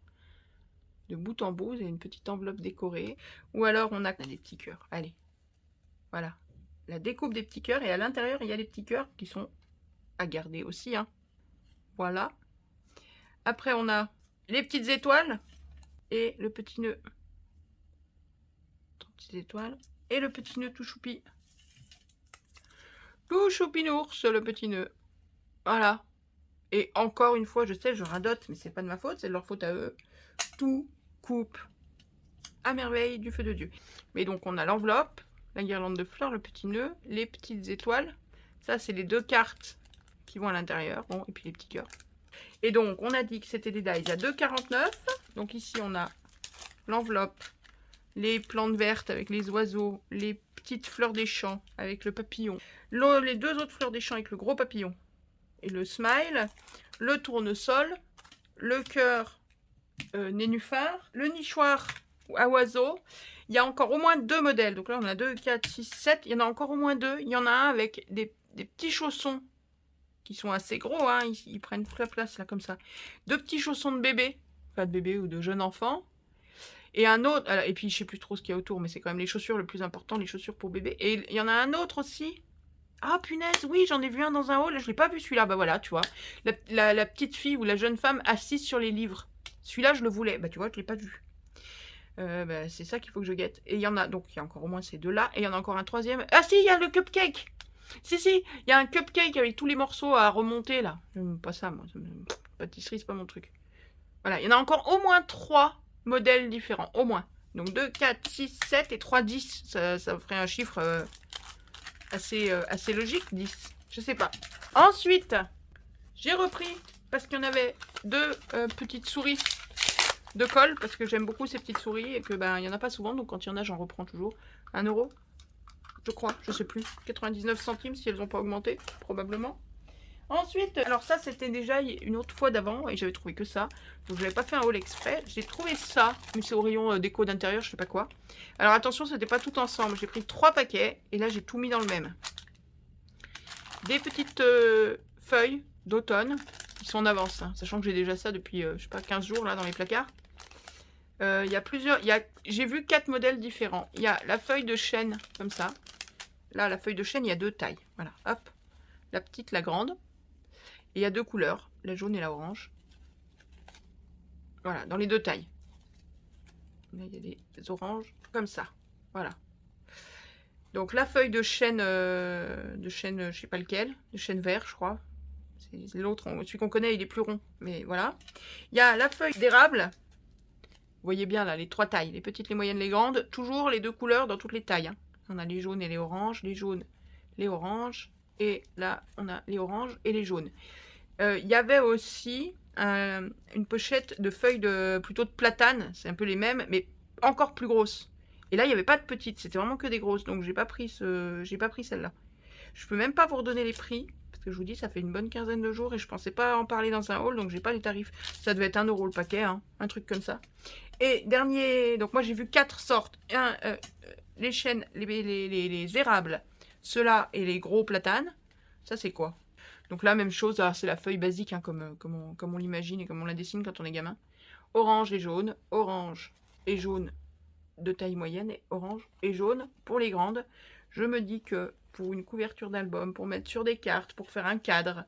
De bout en bout, vous avez une petite enveloppe décorée. Ou alors, on a des petits cœurs. Allez. Voilà. La découpe des petits cœurs. Et à l'intérieur, il y a les petits cœurs qui sont à garder aussi. Hein. Voilà. Après, on a les petites étoiles. Et le petit nœud. 3 petites étoiles. Et le petit nœud tout choupi. Tout choupinours, le petit nœud. Voilà. Et encore une fois, je sais, je radote, mais c'est pas de ma faute, c'est de leur faute à eux. Tout coupe à merveille du feu de Dieu. Mais donc, on a l'enveloppe, la guirlande de fleurs, le petit nœud, les petites étoiles. Ça, c'est les 2 cartes qui vont à l'intérieur. Bon, et puis les petits cœurs. Et donc, on a dit que c'était des dies à 2,49. Donc ici, on a l'enveloppe, les plantes vertes avec les oiseaux, les petites fleurs des champs avec le papillon, les 2 autres fleurs des champs avec le gros papillon et le smile, le tournesol, le cœur nénuphar, le nichoir à oiseaux. Il y a encore au moins 2 modèles. Donc là, on a 2, 4, 6, 7. Il y en a encore au moins 2. Il y en a un avec des petits chaussons qui sont assez gros. Hein. Ils prennent toute la place là comme ça. 2 petits chaussons de bébé. Enfin de bébé ou de jeune enfant. Et un autre, et puis je sais plus trop ce qu'il y a autour, mais c'est quand même les chaussures le plus important, les chaussures pour bébé. Et il y en a un autre aussi. Ah punaise, oui, j'en ai vu un dans un haul, je l'ai pas vu celui-là. Bah voilà, tu vois. La petite fille ou la jeune femme assise sur les livres. Celui-là, je le voulais. Bah tu vois, je l'ai pas vu. Bah, c'est ça qu'il faut que je guette. Et il y en a, donc il y a encore au moins ces deux-là. Et il y en a encore un troisième. Ah si, il y a le cupcake. Si, il y a un cupcake avec tous les morceaux à remonter là. J'aime pas ça, moi. Pâtisserie, c'est pas mon truc. Voilà, il y en a encore au moins 3 modèles différents. Au moins. Donc 2, 4, 6, 7 et 3, 10. Ça ferait un chiffre assez logique, 10. Je sais pas. Ensuite, j'ai repris, parce qu'il y en avait 2 petites souris de colle, parce que j'aime beaucoup ces petites souris et que ben il y en a pas souvent, donc quand il y en a, j'en reprends toujours. 1 euro, je crois, je sais plus. 99 centimes si elles n'ont pas augmenté, probablement. Ensuite, alors ça c'était déjà une autre fois d'avant et j'avais trouvé que ça. Donc je n'avais pas fait un haul exprès. J'ai trouvé ça, mais c'est au rayon déco d'intérieur, je sais pas quoi. Alors attention, c'était pas tout ensemble. J'ai pris 3 paquets et là j'ai tout mis dans le même. Des petites feuilles d'automne qui sont en avance, hein, sachant que j'ai déjà ça depuis, je sais pas, 15 jours là dans les placards. Il y a plusieurs, j'ai vu 4 modèles différents. Il y a la feuille de chêne comme ça. Là, la feuille de chêne, il y a 2 tailles. Voilà, hop. La petite, la grande. Et il y a 2 couleurs, la jaune et la orange. Voilà, dans les 2 tailles. Là, il y a des oranges comme ça. Voilà. Donc la feuille de chêne, je sais pas lequel, de chêne vert, je crois. C'est l'autre, celui qu'on connaît, il est plus rond. Mais voilà. Il y a la feuille d'érable. Vous voyez bien là, les 3 tailles, les petites, les moyennes, les grandes. Toujours les 2 couleurs dans toutes les tailles. Hein. On a les jaunes et les oranges, les jaunes, les oranges. Et là, on a les oranges et les jaunes. Il y avait aussi une pochette de feuilles plutôt de platane. C'est un peu les mêmes, mais encore plus grosses. Et là, il n'y avait pas de petites. C'était vraiment que des grosses. Donc, j'ai pas pris celle-là. Je peux même pas vous redonner les prix. Parce que je vous dis, ça fait une bonne quinzaine de jours. Et je pensais pas en parler dans un haul. Donc, j'ai pas les tarifs. Ça devait être 1 euro le paquet. Hein, un truc comme ça. Et dernier... Donc, moi, j'ai vu 4 sortes. Les chênes, les érables. Ceux-là et les gros platanes. Ça, c'est quoi? Donc là, même chose, c'est la feuille basique, hein, comme on l'imagine et comme on la dessine quand on est gamin. Orange et jaune de taille moyenne et orange et jaune pour les grandes. Je me dis que pour une couverture d'album, pour mettre sur des cartes, pour faire un cadre,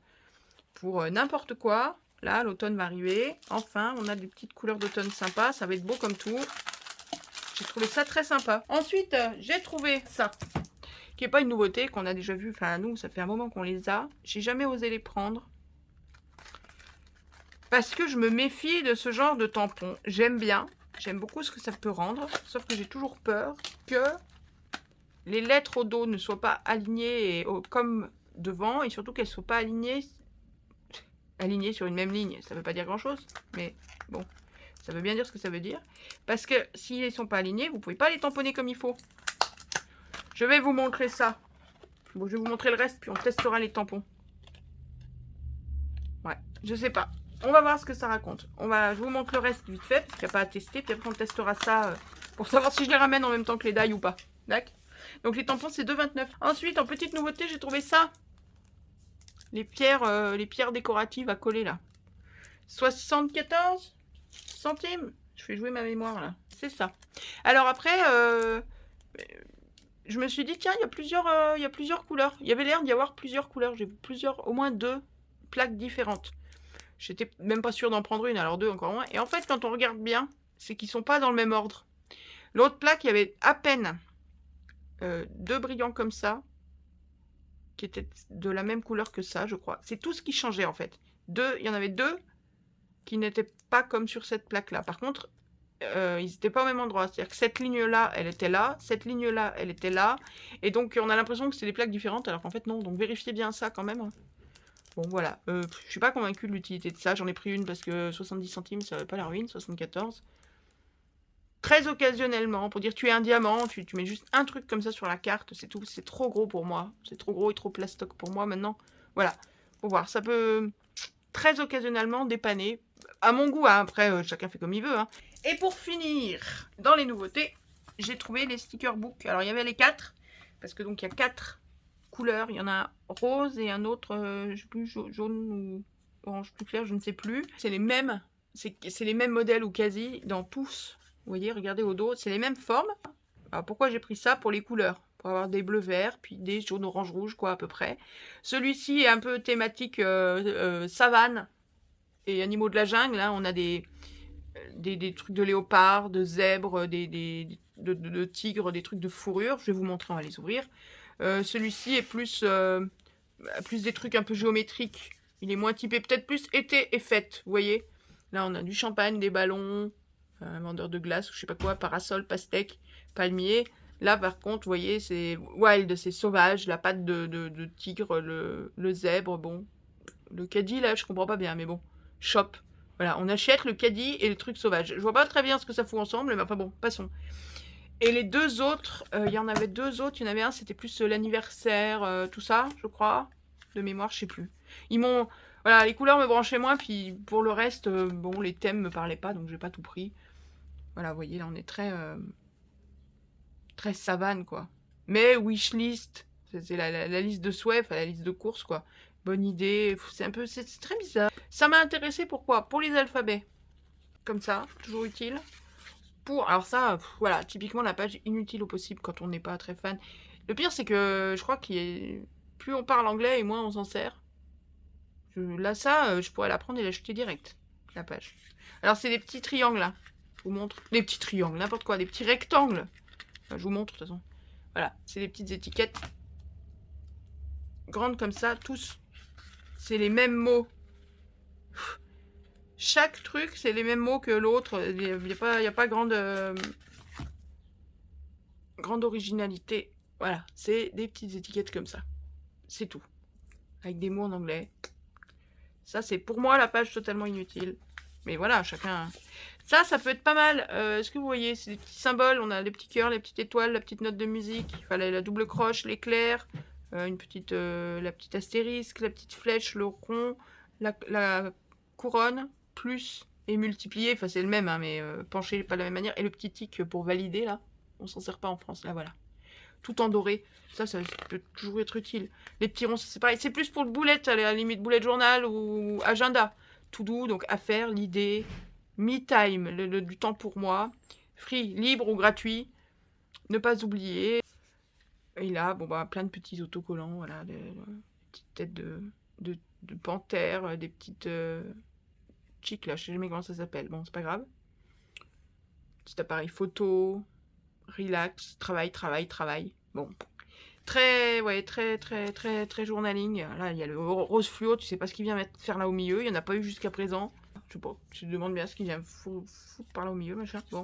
pour n'importe quoi, là, l'automne va arriver. Enfin, on a des petites couleurs d'automne sympas, ça va être beau comme tout. J'ai trouvé ça très sympa. Ensuite, j'ai trouvé ça. Qui n'est pas une nouveauté, qu'on a déjà vu, enfin nous, ça fait un moment qu'on les a. J'ai jamais osé les prendre. Parce que je me méfie de ce genre de tampons. J'aime bien, j'aime beaucoup ce que ça peut rendre. Sauf que j'ai toujours peur que les lettres au dos ne soient pas alignées comme devant. Et surtout qu'elles ne soient pas alignées sur une même ligne. Ça ne veut pas dire grand chose, mais bon, ça veut bien dire ce que ça veut dire. Parce que s'ils ne sont pas alignés, vous ne pouvez pas les tamponner comme il faut. Je vais vous montrer ça. Bon, je vais vous montrer le reste, puis on testera les tampons. Ouais, je sais pas. On va voir ce que ça raconte. Je vous montre le reste vite fait, parce qu'il n'y a pas à tester. Puis après, on testera ça pour savoir si je les ramène en même temps que les die ou pas. D'accord? Donc, les tampons, c'est 2,29. Ensuite, en petite nouveauté, j'ai trouvé ça. Les pierres décoratives à coller, là. 74 centimes. Je fais jouer ma mémoire, là. C'est ça. Alors après... je me suis dit, tiens, il y a plusieurs couleurs. Il y avait l'air d'y avoir plusieurs couleurs. J'ai vu au moins 2 plaques différentes. J'étais même pas sûre d'en prendre une, alors 2 encore moins. Et en fait, quand on regarde bien, c'est qu'ils sont pas dans le même ordre. L'autre plaque, il y avait à peine 2 brillants comme ça, qui étaient de la même couleur que ça, je crois. C'est tout ce qui changeait, en fait. Il y en avait 2 qui n'étaient pas comme sur cette plaque-là. Par contre... ils n'étaient pas au même endroit. C'est-à-dire que cette ligne-là, elle était là. Cette ligne-là, elle était là. Et donc, on a l'impression que c'est des plaques différentes, alors qu'en fait, non. Donc, vérifiez bien ça quand même. Bon, voilà. Je suis pas convaincue de l'utilité de ça. J'en ai pris une parce que 70 centimes, ça va pas la ruine. 74. Très occasionnellement, pour dire tu es un diamant, tu mets juste un truc comme ça sur la carte. C'est tout. C'est trop gros pour moi. C'est trop gros et trop plastoc pour moi maintenant. Voilà. Faut voir. Ça peut très occasionnellement dépanner. À mon goût, hein. Après, chacun fait comme il veut, hein. Et pour finir, dans les nouveautés, j'ai trouvé les sticker books. Alors, il y avait les 4, parce que donc il y a 4 couleurs. Il y en a un rose et un autre, je sais plus, jaune ou orange plus clair, je ne sais plus. C'est les mêmes, c'est les mêmes modèles ou quasi dans tous. Vous voyez, regardez au dos, c'est les mêmes formes. Alors, pourquoi j'ai pris ça? Pour les couleurs. Pour avoir des bleus verts, puis des jaunes orange rouge, quoi, à peu près. Celui-ci est un peu thématique savane et animaux de la jungle. Là, on a des des trucs de léopard, de zèbre, de tigre, des trucs de fourrure. Je vais vous montrer, on va les ouvrir. Celui-ci est plus, plus des trucs un peu géométriques. Il est moins typé, peut-être plus été et fête, vous voyez. Là, on a du champagne, des ballons, un vendeur de glace, je sais pas quoi, parasol, pastèque, palmier. Là, par contre, vous voyez, c'est wild, c'est sauvage, la patte de tigre, le zèbre, bon. Le caddie, là, je comprends pas bien, mais bon. Shop. Voilà, on achète le caddie et le truc sauvage. Je vois pas très bien ce que ça fout ensemble, mais enfin bon, passons. Et les deux autres, il y en avait deux autres. Il y en avait un, c'était plus l'anniversaire, tout ça, je crois. De mémoire, je sais plus. Ils m'ont... Voilà, les couleurs me branchaient moins, puis pour le reste, bon, les thèmes me parlaient pas, donc j'ai pas tout pris. Voilà, vous voyez, là, on est très... très savane, quoi. Mais wishlist, c'est la liste de souhaits, enfin, la liste de courses, quoi. Bonne idée, c'est un peu... C'est très bizarre. Ça m'a intéressé, pourquoi? Pour les alphabets. Comme ça, toujours utile. Alors ça, voilà, typiquement la page inutile au possible quand on n'est pas très fan. Le pire, c'est que je crois plus on parle anglais et moins on s'en sert. Là, ça, je pourrais la prendre et l'acheter direct, la page. Alors, c'est des petits triangles, là. Je vous montre. Des petits triangles, n'importe quoi. Des petits rectangles. Enfin, je vous montre, de toute façon. Voilà, c'est des petites étiquettes. Grandes comme ça, tous. C'est les mêmes mots. Chaque truc, c'est les mêmes mots que l'autre. Il n'y a pas grande originalité. Voilà, c'est des petites étiquettes comme ça. C'est tout. Avec des mots en anglais. Ça, c'est pour moi la page totalement inutile. Mais voilà, chacun... Ça peut être pas mal. Est-ce que vous voyez? C'est des petits symboles. On a les petits cœurs, les petites étoiles, la petite note de musique. Enfin, la double croche, l'éclair. La petite astérisque, la petite flèche, le rond, la couronne, plus et multiplié. Enfin, c'est le même, hein, mais penché pas de la même manière. Et le petit tic pour valider, là. On s'en sert pas en France. Là, voilà. Tout en doré. Ça peut toujours être utile. Les petits ronds, c'est pareil. C'est plus pour le boulette, à la limite bullet journal ou agenda. Tout doux, donc affaire, l'idée, me time, du temps pour moi, free, libre ou gratuit, ne pas oublier. Et là, bon bah plein de petits autocollants, voilà, des petites têtes de panthère, des petites chics là, je sais jamais comment ça s'appelle. Bon, c'est pas grave. Petit appareil photo, relax, travail. Bon, très journaling. Là, il y a le rose fluo, tu sais pas ce qu'il vient faire là au milieu. Il n'y en a pas eu jusqu'à présent. Je sais pas, tu te demandes bien ce qu'il vient foutre par là au milieu, machin. Bon.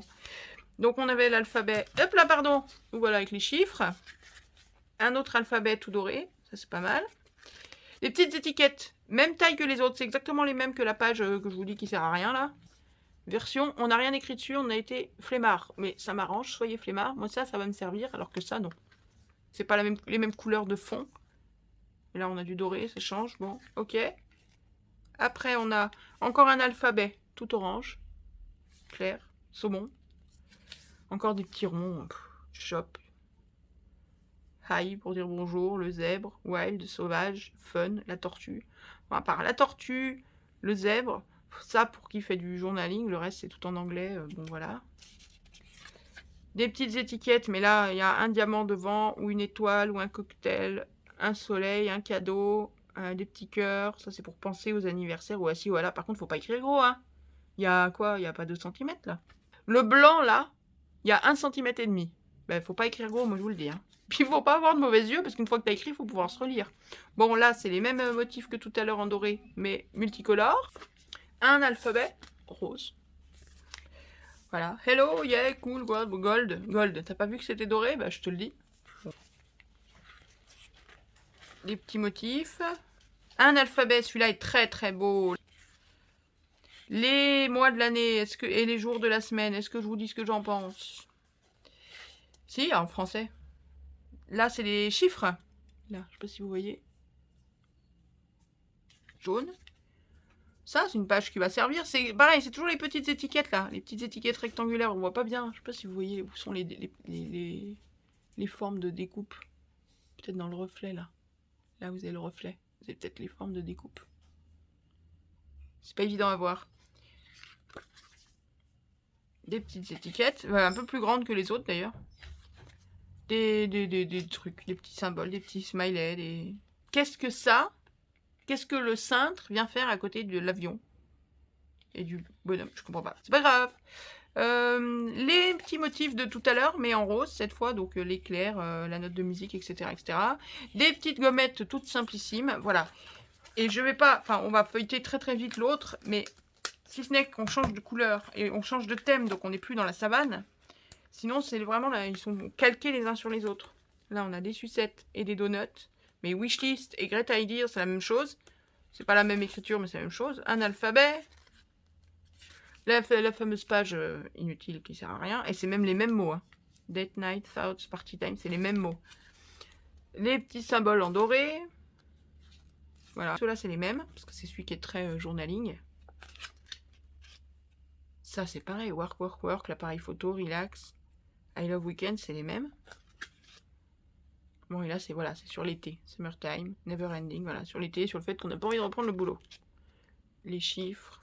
Donc, on avait l'alphabet. Hop là, pardon. Voilà, avec les chiffres. Un autre alphabet tout doré. Ça, c'est pas mal. Les petites étiquettes. Même taille que les autres. C'est exactement les mêmes que la page que je vous dis qui sert à rien, là. Version, on n'a rien écrit dessus, on a été flemmard. Mais ça m'arrange, soyez flemmard. Moi, ça va me servir, alors que ça, non. C'est pas les mêmes couleurs de fond. Et là, on a du doré, ça change. Bon, ok. Après, on a encore un alphabet tout orange. Clair. Saumon. Encore des petits ronds. Shop. Hi pour dire bonjour. Le zèbre. Wild, sauvage. Fun. La tortue. Bon, à part la tortue, le zèbre. Ça pour qui fait du journaling. Le reste, c'est tout en anglais. Bon, voilà. Des petites étiquettes, mais là, il y a un diamant devant, ou une étoile, ou un cocktail, un soleil, un cadeau, des petits cœurs. Ça, c'est pour penser aux anniversaires ou assis. Voilà, par contre, faut pas écrire gros, hein. Il y a quoi? Il n'y a pas 2 cm, là. Le blanc, là, il y a 1,5 cm. Ben, faut pas écrire gros, moi, je vous le dis, hein. Puis, il faut pas avoir de mauvais yeux, parce qu'une fois que tu as écrit, il faut pouvoir se relire. Bon, là, c'est les mêmes motifs que tout à l'heure en doré, mais multicolores. Un alphabet rose. Voilà. Hello, yeah, cool, gold. T'as pas vu que c'était doré? Bah, je te le dis. Des petits motifs. Un alphabet, celui-là est très beau. Les mois de l'année et les jours de la semaine, est-ce que je vous dis ce que j'en pense? Si, en français. Là, c'est les chiffres. Là, je sais pas si vous voyez. Jaune. Ça, c'est une page qui va servir. C'est pareil, c'est toujours les petites étiquettes là. Les petites étiquettes rectangulaires, on voit pas bien. Je sais pas si vous voyez où sont les formes de découpe. Peut-être dans le reflet là. Là, vous avez le reflet. Vous avez peut-être les formes de découpe. C'est pas évident à voir. Des petites étiquettes, un peu plus grandes que les autres d'ailleurs. Des trucs, des petits symboles, des petits smileys. Qu'est-ce que ça? Qu'est-ce que le cintre vient faire à côté de l'avion? Et du bonhomme, je comprends pas. C'est pas grave. Les petits motifs de tout à l'heure, mais en rose cette fois, donc l'éclair, la note de musique, etc., etc. Des petites gommettes toutes simplissimes, voilà. Et je vais pas, enfin, on va feuilleter très très vite l'autre, mais si ce n'est qu'on change de couleur et on change de thème, donc on n'est plus dans la savane. Sinon, c'est vraiment là, ils sont calqués les uns sur les autres. Là, on a des sucettes et des donuts. Mais Wishlist et Great Ideas, c'est la même chose. C'est pas la même écriture, mais c'est la même chose. Un alphabet. La fameuse page inutile qui sert à rien. Et c'est même les mêmes mots. Hein. Date night, thoughts, party time, c'est les mêmes mots. Les petits symboles en doré. Voilà. Ceux-là, c'est les mêmes. Parce que c'est celui qui est très journaling. Ça, c'est pareil. Work, work, work. L'appareil photo, relax. I love weekend, c'est les mêmes. Bon, et là, c'est voilà, c'est sur l'été. Summertime, never ending. Voilà, sur l'été, sur le fait qu'on n'a pas envie de reprendre le boulot. Les chiffres.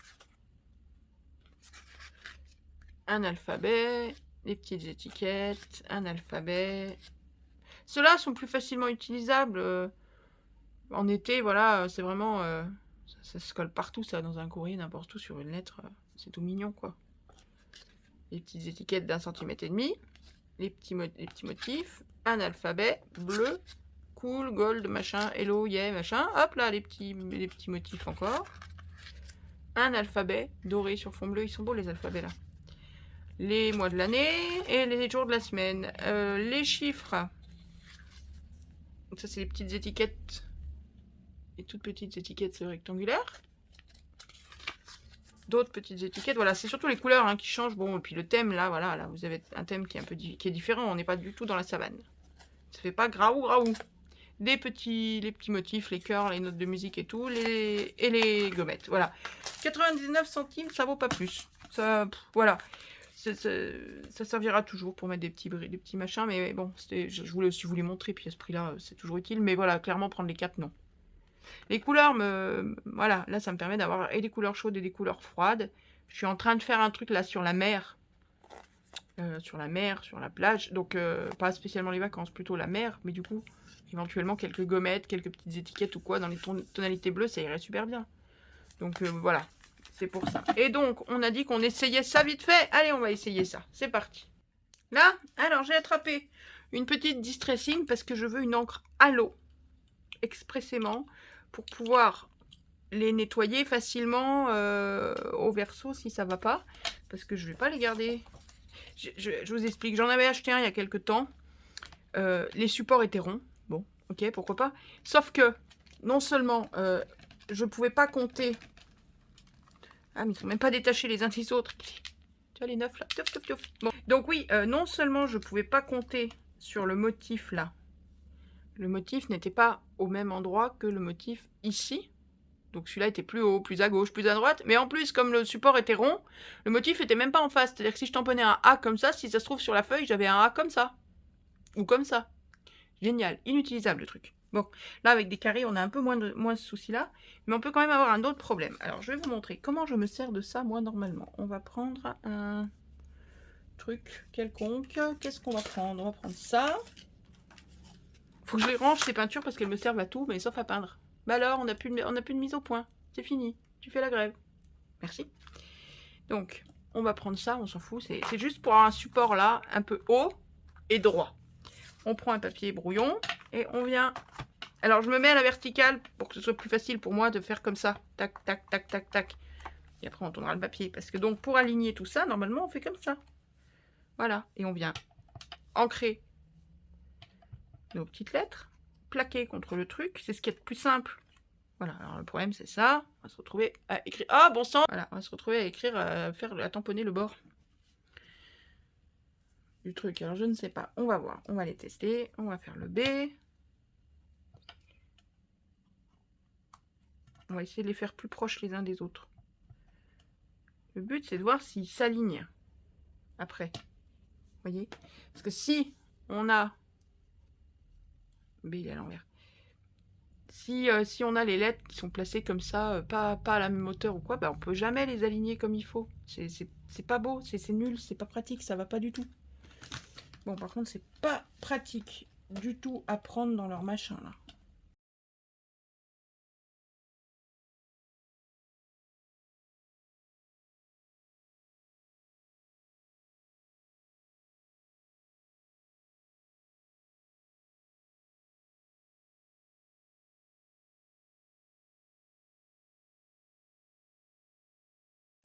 Un alphabet. Les petites étiquettes. Un alphabet. Ceux-là sont plus facilement utilisables. En été, voilà, c'est vraiment... ça se colle partout, ça, dans un courrier, n'importe où, sur une lettre. C'est tout mignon, quoi. Les petites étiquettes d'1,5 cm. Les petits motifs. Un alphabet bleu. Cool, gold, machin, hello, yeah, machin. Hop là, les petits motifs encore. Un alphabet doré sur fond bleu. Ils sont beaux, les alphabets, là. Les mois de l'année et les jours de la semaine. Les chiffres. Donc ça, c'est les petites étiquettes. Les toutes petites étiquettes rectangulaires. D'autres petites étiquettes. Voilà, c'est surtout les couleurs hein, qui changent. Bon, et puis le thème, là, voilà, là, vous avez un thème qui est un peu qui est différent. On n'est pas du tout dans la savane. Ça fait pas graou, graou. Les petits motifs, les cœurs, les notes de musique et tout, et les gommettes. Voilà. 99 centimes, ça vaut pas plus. Ça, voilà. Ça servira toujours pour mettre des petits machins. Mais bon, je voulais aussi vous les montrer. Puis à ce prix-là, c'est toujours utile. Mais voilà, clairement, prendre les 4, non. Les couleurs, voilà, là, ça me permet d'avoir et des couleurs chaudes et des couleurs froides. Je suis en train de faire un truc là sur la mer. Sur la plage. Donc, pas spécialement les vacances, plutôt la mer. Mais du coup, éventuellement, quelques gommettes, quelques petites étiquettes ou quoi dans les tonalités bleues, ça irait super bien. Donc, voilà. C'est pour ça. Et donc, on a dit qu'on essayait ça vite fait. Allez, on va essayer ça. C'est parti. Là, alors, j'ai attrapé une petite distressing parce que je veux une encre à l'eau. Expressément. Pour pouvoir les nettoyer facilement au verso si ça va pas. Parce que je vais pas les garder. Je vous explique. J'en avais acheté un il y a quelques temps. Les supports étaient ronds. Bon, ok, pourquoi pas. Sauf que, non seulement, je pouvais pas compter... Ah, mais ils sont même pas détachés les uns des autres. Tu vois les neufs là. Tiouf, tiouf, tiouf. Bon. Donc oui, non seulement je pouvais pas compter sur le motif là. Le motif n'était pas au même endroit que le motif ici. Donc celui-là était plus haut, plus à gauche, plus à droite. Mais en plus, comme le support était rond, le motif était même pas en face. C'est-à-dire que si je tamponnais un A comme ça, si ça se trouve sur la feuille, j'avais un A comme ça. Ou comme ça. Génial. Inutilisable le truc. Bon, là avec des carrés, on a un peu moins ce souci-là. Mais on peut quand même avoir un autre problème. Alors je vais vous montrer comment je me sers de ça moi normalement. On va prendre un truc quelconque. Qu'est-ce qu'on va prendre? On va prendre ça. Faut que je les range ces peintures parce qu'elles me servent à tout, mais sauf à peindre. Bah alors, on n'a plus de mise au point. C'est fini. Tu fais la grève. Merci. Donc, on va prendre ça, on s'en fout. C'est juste pour avoir un support là, un peu haut et droit. On prend un papier brouillon et on vient... Alors, je me mets à la verticale pour que ce soit plus facile pour moi de faire comme ça. Tac, tac, tac, tac, tac. Et après, on tournera le papier. Parce que donc, pour aligner tout ça, normalement, on fait comme ça. Voilà. Et on vient ancrer nos petites lettres, plaquer contre le truc. C'est ce qui est le plus simple. Voilà, alors le problème c'est ça. On va se retrouver à écrire... Ah, bon sang! Voilà, on va se retrouver à écrire, à tamponner le bord du truc. Alors je ne sais pas, on va voir. On va les tester. On va faire le B. On va essayer de les faire plus proches les uns des autres. Le but c'est de voir s'ils s'alignent après. Vous voyez? Parce que si on a... B il est à l'envers. Si on a les lettres qui sont placées comme ça, pas à la même hauteur ou quoi, bah on peut jamais les aligner comme il faut. C'est pas beau, c'est nul, c'est pas pratique, ça va pas du tout. Bon, par contre, c'est pas pratique du tout à prendre dans leur machin là.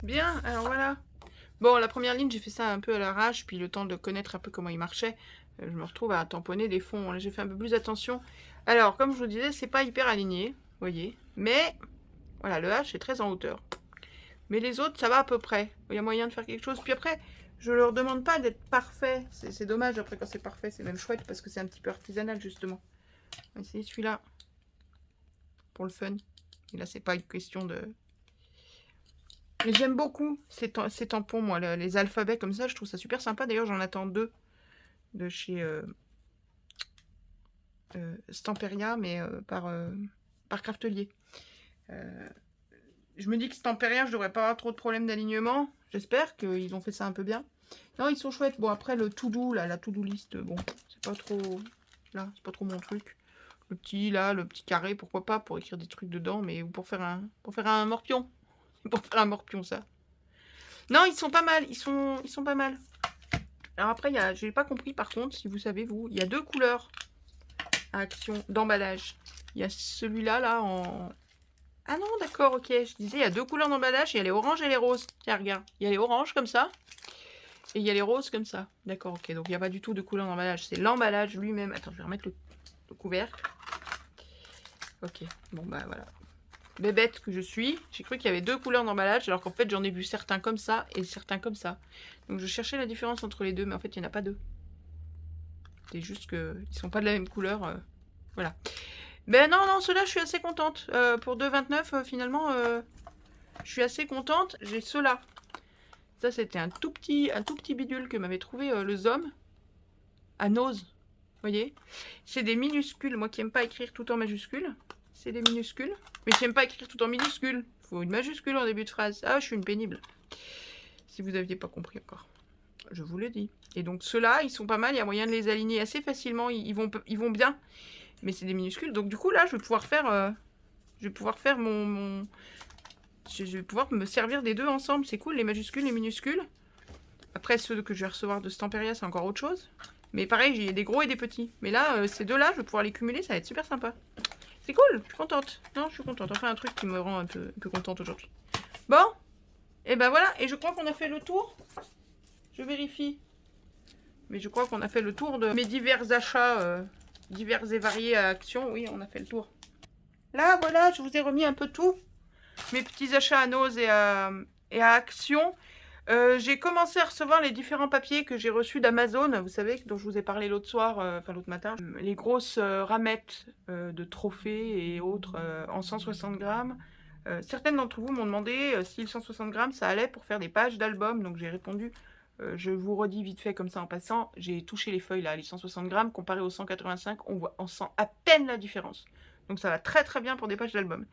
Bien, alors voilà. Bon, la première ligne, j'ai fait ça un peu à l'arrache, puis le temps de connaître un peu comment il marchait, je me retrouve à tamponner des fonds. Là, j'ai fait un peu plus attention. Alors, comme je vous disais, c'est pas hyper aligné, vous voyez. Mais, voilà, le H est très en hauteur. Mais les autres, ça va à peu près. Il y a moyen de faire quelque chose. Puis après, je leur demande pas d'être parfait. C'est dommage, après, quand c'est parfait, c'est même chouette, parce que c'est un petit peu artisanal, justement. On va essayer celui-là, pour le fun. Et là, c'est pas une question de... Mais j'aime beaucoup ces tampons, moi, les alphabets comme ça, je trouve ça super sympa. D'ailleurs, j'en attends 2 de chez Stamperia, mais par Craftelier. Je me dis que Stamperia, je devrais pas avoir trop de problèmes d'alignement. J'espère qu'ils ont fait ça un peu bien. Non, ils sont chouettes. Bon, après, le to-do, là, la to-do list, bon, c'est pas trop... Là, c'est pas trop mon truc. Le petit, là, le petit carré, pourquoi pas, pour écrire des trucs dedans, mais pour faire un morpion. Pour faire un morpion, ça. Non, ils sont pas mal, ils sont pas mal. Alors après, j'ai pas compris, par contre, si vous savez, vous, il y a 2 couleurs à action d'emballage. Il y a celui-là, là, en... Ah non, d'accord, ok. Je disais, il y a 2 couleurs d'emballage, il y a les oranges et les roses. Tiens, regarde, il y a les oranges comme ça, et il y a les roses comme ça. D'accord, ok, donc il n'y a pas du tout de couleur d'emballage, c'est l'emballage lui-même. Attends, je vais remettre le couvercle. Ok, bon bah voilà. Bébête que je suis, j'ai cru qu'il y avait 2 couleurs d'emballage, alors qu'en fait j'en ai vu certains comme ça et certains comme ça. Donc je cherchais la différence entre les deux, mais en fait il n'y en a pas 2. C'est juste qu'ils ne sont pas de la même couleur. Voilà. Ben non, non, ceux-là je suis assez contente. Pour 2,29 finalement, je suis assez contente. J'ai ceux-là. Ça c'était un tout petit bidule que m'avait trouvé le Zom à Nose. Vous voyez, c'est des minuscules. Moi qui n'aime pas écrire tout en majuscule, c'est des minuscules. Mais j'aime pas écrire tout en minuscule. Il faut une majuscule en début de phrase. Ah, je suis une pénible. Si vous n'aviez pas compris encore. Je vous le dis. Et donc ceux-là, ils sont pas mal. Il y a moyen de les aligner assez facilement. Ils vont bien. Mais c'est des minuscules. Donc du coup, là, je vais pouvoir faire... je vais pouvoir faire je vais pouvoir me servir des deux ensemble. C'est cool, les majuscules, les minuscules. Après, ceux que je vais recevoir de Stamperia, c'est encore autre chose. Mais pareil, j'ai des gros et des petits. Mais là, ces deux-là, je vais pouvoir les cumuler. Ça va être super sympa. C'est cool, je suis contente. Non, je suis contente. Enfin, un truc qui me rend un peu contente aujourd'hui. Bon, et ben voilà. Et je crois qu'on a fait le tour. Je vérifie. Mais je crois qu'on a fait le tour de mes divers achats, divers et variés à Action. Oui, on a fait le tour. Là, voilà, je vous ai remis un peu tout. Mes petits achats à Nose et à Action. J'ai commencé à recevoir les différents papiers que j'ai reçus d'Amazon, vous savez, dont je vous ai parlé l'autre soir, enfin l'autre matin. Les grosses ramettes de trophées et autres en 160 grammes. Certaines d'entre vous m'ont demandé si le 160 grammes ça allait pour faire des pages d'album, donc j'ai répondu. Je vous redis vite fait comme ça en passant, j'ai touché les feuilles là, les 160 grammes, comparé aux 185, on sent à peine la différence. Donc ça va très très bien pour des pages d'album.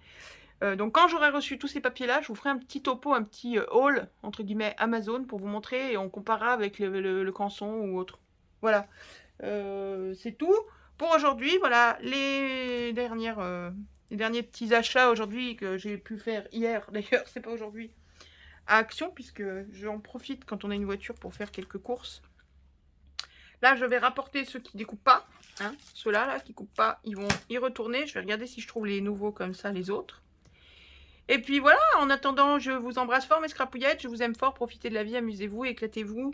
Donc quand j'aurai reçu tous ces papiers-là, je vous ferai un petit topo, un petit haul, entre guillemets, Amazon, pour vous montrer, et on comparera avec le Canson ou autre. Voilà, c'est tout pour aujourd'hui. Voilà, les derniers petits achats aujourd'hui que j'ai pu faire hier, d'ailleurs, c'est pas aujourd'hui, à Action, puisque j'en profite quand on a une voiture pour faire quelques courses. Là, je vais rapporter ceux qui ne découpent pas. Hein. Ceux-là, là, qui ne coupent pas, ils vont y retourner. Je vais regarder si je trouve les nouveaux comme ça, les autres. Et puis voilà, en attendant, je vous embrasse fort mes scrapouillettes, je vous aime fort, profitez de la vie, amusez-vous, éclatez-vous.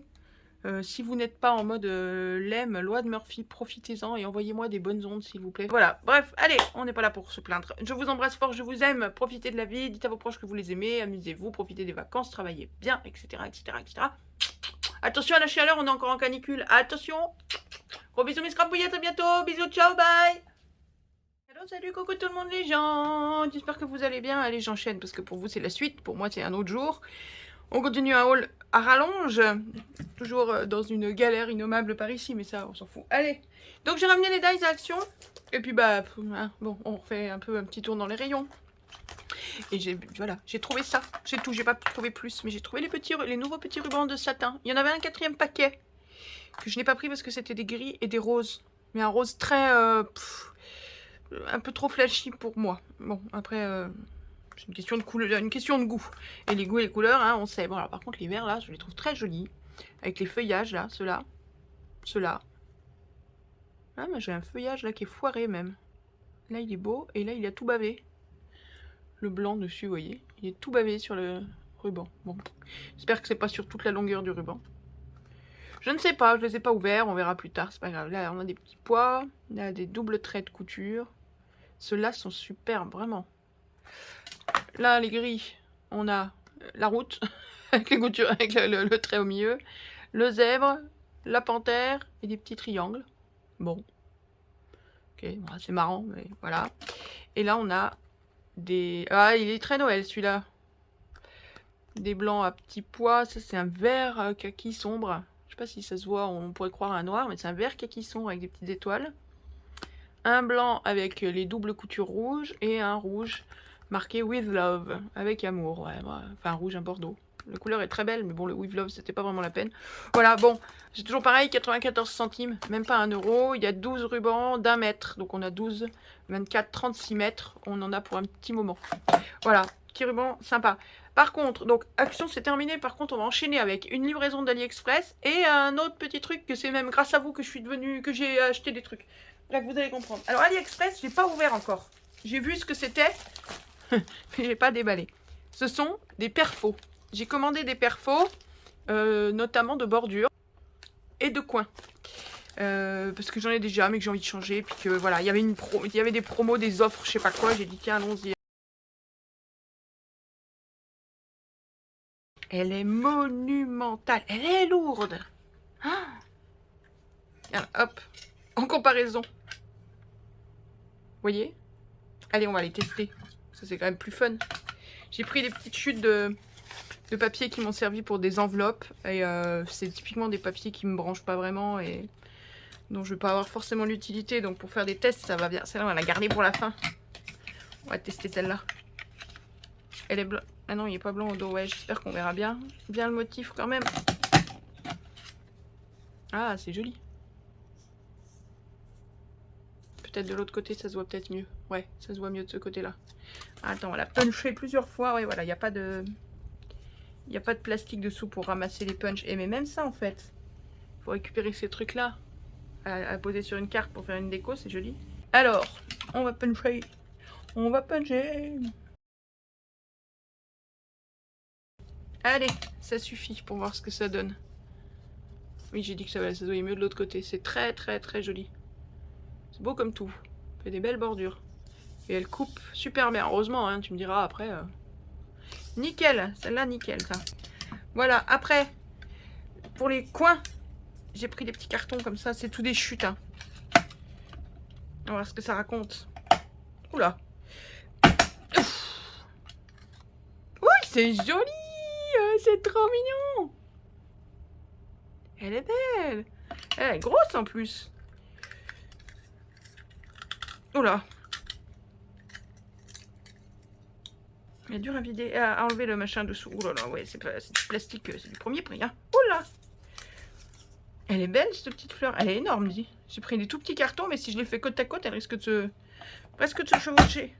Si vous n'êtes pas en mode lemme, loi de Murphy, profitez-en et envoyez-moi des bonnes ondes s'il vous plaît. Voilà, bref, allez, on n'est pas là pour se plaindre. Je vous embrasse fort, je vous aime, profitez de la vie, dites à vos proches que vous les aimez, amusez-vous, profitez des vacances, travaillez bien, etc. etc., etc. Attention à la chaleur, on est encore en canicule, attention. Gros bisous mes scrapouillettes, à bientôt, bisous, ciao, bye. Hello, salut, coucou tout le monde les gens. J'espère que vous allez bien. Allez, j'enchaîne parce que pour vous c'est la suite, pour moi c'est un autre jour. On continue un haul à rallonge. Toujours dans une galère innommable par ici, mais ça on s'en fout. Allez, donc j'ai ramené les dies à Action. Et puis bah, hein, bon, on refait un petit tour dans les rayons. Et voilà, j'ai trouvé ça. J'ai tout, j'ai pas trouvé plus, mais j'ai trouvé les nouveaux petits rubans de satin. Il y en avait un 4e paquet que je n'ai pas pris parce que c'était des gris et des roses. Mais un rose très... un peu trop flashy pour moi. Bon, après, c'est une question de couleur, une question de goût. Et les goûts et les couleurs, hein, on sait. Bon, alors par contre, les verts, là, je les trouve très jolis. Avec les feuillages, là, ceux-là. Ceux-là. Ah, mais j'ai un feuillage, là, qui est foiré, même. Là, il est beau, et là, il a tout bavé. Le blanc dessus, vous voyez. Il est tout bavé sur le ruban. Bon, j'espère que c'est pas sur toute la longueur du ruban. Je ne sais pas, je les ai pas ouverts, on verra plus tard, c'est pas grave. Là, on a des petits pois, on a des doubles traits de couture. Ceux-là sont superbes, vraiment. Là, les gris, on a la route, avec les coutures, avec le trait au milieu, le zèbre, la panthère et des petits triangles. Bon. Ok, bon, c'est marrant, mais voilà. Et là, on a des... Ah, il est très Noël, celui-là. Des blancs à petits pois. Ça, c'est un vert kaki sombre. Je sais pas si ça se voit, on pourrait croire un noir, mais c'est un vert kaki sombre avec des petites étoiles. Un blanc avec les doubles coutures rouges et un rouge marqué With Love, avec amour. Ouais, enfin, un rouge, un bordeaux. La couleur est très belle, mais bon, le With Love, c'était pas vraiment la peine. Voilà, bon, c'est toujours pareil, 94 centimes, même pas 1 euro. Il y a 12 rubans d'1 mètre, donc on a 12, 24, 36 mètres. On en a pour un petit moment. Voilà, petit ruban sympa. Par contre, donc, action, c'est terminé. Par contre, on va enchaîner avec une livraison d'AliExpress et un autre petit truc que c'est même grâce à vous que je suis devenue, que j'ai acheté des trucs. Bref, vous allez comprendre. Alors, AliExpress, je n'ai pas ouvert encore. J'ai vu ce que c'était, mais je n'ai pas déballé. Ce sont des perfos. J'ai commandé des perfos, notamment de bordure et de coins. Parce que j'en ai déjà, mais que j'ai envie de changer. Puis que voilà, il y avait des promos, des offres, je sais pas quoi. J'ai dit, tiens, allons-y. Elle est monumentale. Elle est lourde. Ah, tiens, hop, en comparaison. Vous voyez? Allez, on va les tester. Ça, c'est quand même plus fun. J'ai pris des petites chutes de papier qui m'ont servi pour des enveloppes. Et c'est typiquement des papiers qui me branchent pas vraiment et dont je vais pas avoir forcément l'utilité. Donc pour faire des tests, ça va bien. Celle-là, on va la garder pour la fin. On va tester celle-là. Elle est blanche. Ah non, il n'est pas blanc au dos. Ouais, j'espère qu'on verra bien. Bien le motif quand même. Ah, c'est joli. Peut-être de l'autre côté, ça se voit peut-être mieux. Ouais, ça se voit mieux de ce côté-là. Attends, on va la puncher plusieurs fois. Ouais, voilà, il n'y a pas de... Il n'y a pas de plastique dessous pour ramasser les punchs. Et mais même ça, en fait, il faut récupérer ces trucs-là à poser sur une carte pour faire une déco, c'est joli. Alors, on va puncher. On va puncher. Allez, ça suffit pour voir ce que ça donne. Oui, j'ai dit que ça doit être mieux de l'autre côté. C'est très, très, très joli. C'est beau comme tout. Ça fait des belles bordures. Et elle coupe super bien. Heureusement, hein, tu me diras après. Nickel, celle-là, nickel, ça. Voilà, après, pour les coins, j'ai pris des petits cartons comme ça. C'est tout des chutes, hein. On va voir ce que ça raconte. Oula. Oui, c'est joli. C'est trop mignon. Elle est belle. Elle est grosse en plus. Oula. Elle est dure à vider, à enlever le machin dessous. Oh là là, ouais, c'est du plastique, c'est du premier prix, hein. Oula. Elle est belle, cette petite fleur. Elle est énorme, dis. J'ai pris des tout petits cartons, mais si je les fais côte à côte, elle risque de se... presque de se chevaucher.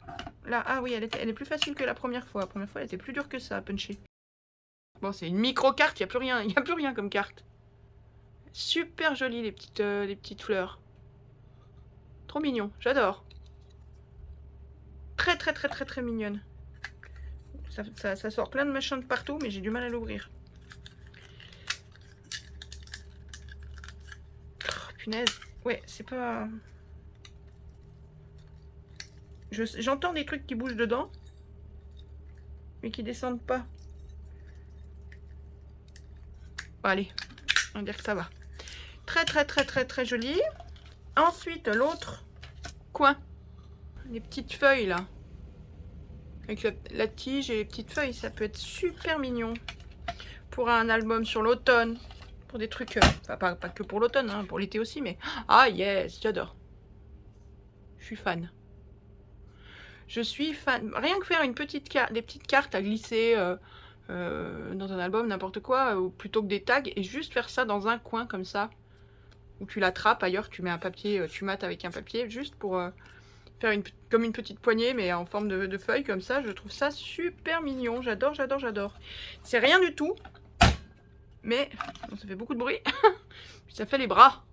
Là, ah oui, elle est plus facile que la première fois. La première fois, elle était plus dure que ça à puncher. Bon, c'est une micro-carte, il n'y a plus rien. Il n'y a plus rien comme carte. Super jolie, les petites fleurs. Trop mignon, j'adore. Très, très, très, très, très mignonne. Ça sort plein de machins de partout, mais j'ai du mal à l'ouvrir. Oh, punaise. Ouais, c'est pas... J'entends des trucs qui bougent dedans, mais qui descendent pas. Bon, allez, on va dire que ça va. Très, très, très, très, très joli. Ensuite, l'autre coin. Les petites feuilles, là. Avec la tige et les petites feuilles, ça peut être super mignon. Pour un album sur l'automne. Pour des trucs... Enfin, pas que pour l'automne, hein, pour l'été aussi, mais... Ah, yes, j'adore. Je suis fan. Je suis fan. Rien que faire des petites cartes à glisser dans un album, n'importe quoi, ou plutôt que des tags, et juste faire ça dans un coin comme ça, où tu l'attrapes, ailleurs tu mets un papier, tu mates avec un papier, juste pour faire comme une petite poignée, mais en forme de feuille comme ça. Je trouve ça super mignon. J'adore, j'adore, j'adore. C'est rien du tout, mais bon, ça fait beaucoup de bruit. Ça fait les bras.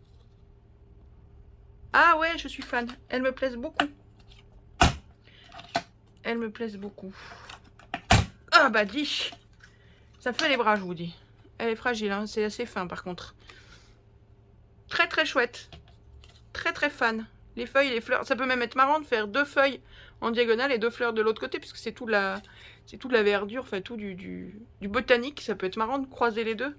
Ah ouais, je suis fan. Elles me plaisent beaucoup. Elles me plaisent beaucoup. Ah bah dis. Ça fait les bras, je vous dis. Elle est fragile, hein. C'est assez fin par contre. Très très chouette. Très très fan. Les feuilles et les fleurs. Ça peut même être marrant de faire 2 feuilles en diagonale et 2 fleurs de l'autre côté, puisque c'est toute la verdure, enfin tout du botanique. Ça peut être marrant de croiser les deux.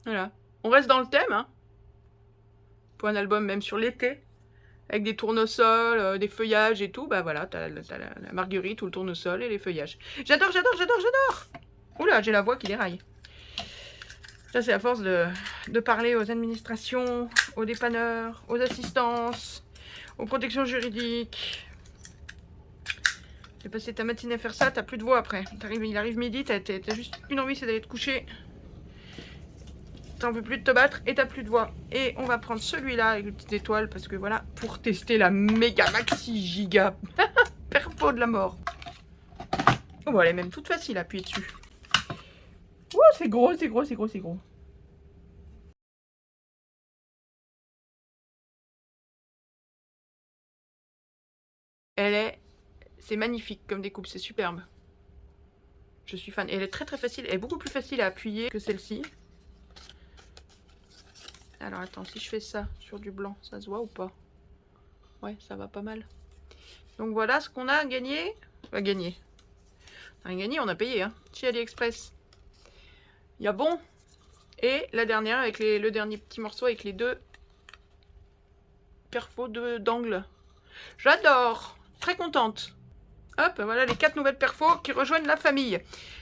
Voilà. On reste dans le thème, hein. Pour un album même sur l'été. Avec des tournesols, des feuillages et tout. Bah voilà, t'as la marguerite ou le tournesol et les feuillages. J'adore, j'adore, j'adore, j'adore. Oula, j'ai la voix qui déraille. Ça, c'est à force de parler aux administrations, aux dépanneurs, aux assistances, aux protections juridiques. J'ai passé ta matinée à faire ça, t'as plus de voix après. Il arrive midi, t'as juste une envie, c'est d'aller te coucher. T'en peux plus de te battre et t'as plus de voix. Et on va prendre celui-là avec les petites étoiles parce que voilà, pour tester la méga maxi giga perfo de la mort. Oh, bon, elle est même toute facile à appuyer dessus. Oh, c'est gros, c'est gros, c'est gros, c'est gros. C'est magnifique comme découpe, c'est superbe. Je suis fan. Et elle est très très facile, elle est beaucoup plus facile à appuyer que celle-ci. Alors attends, si je fais ça sur du blanc, ça se voit ou pas? Ouais, ça va pas mal. Donc voilà ce qu'on a gagné. On a gagné. On a gagné, on a payé, hein, chez AliExpress. Il y a bon. Et la dernière, avec le dernier petit morceau avec les 2 perfos d'angle. J'adore. Très contente. Hop, voilà les 4 nouvelles perfos qui rejoignent la famille.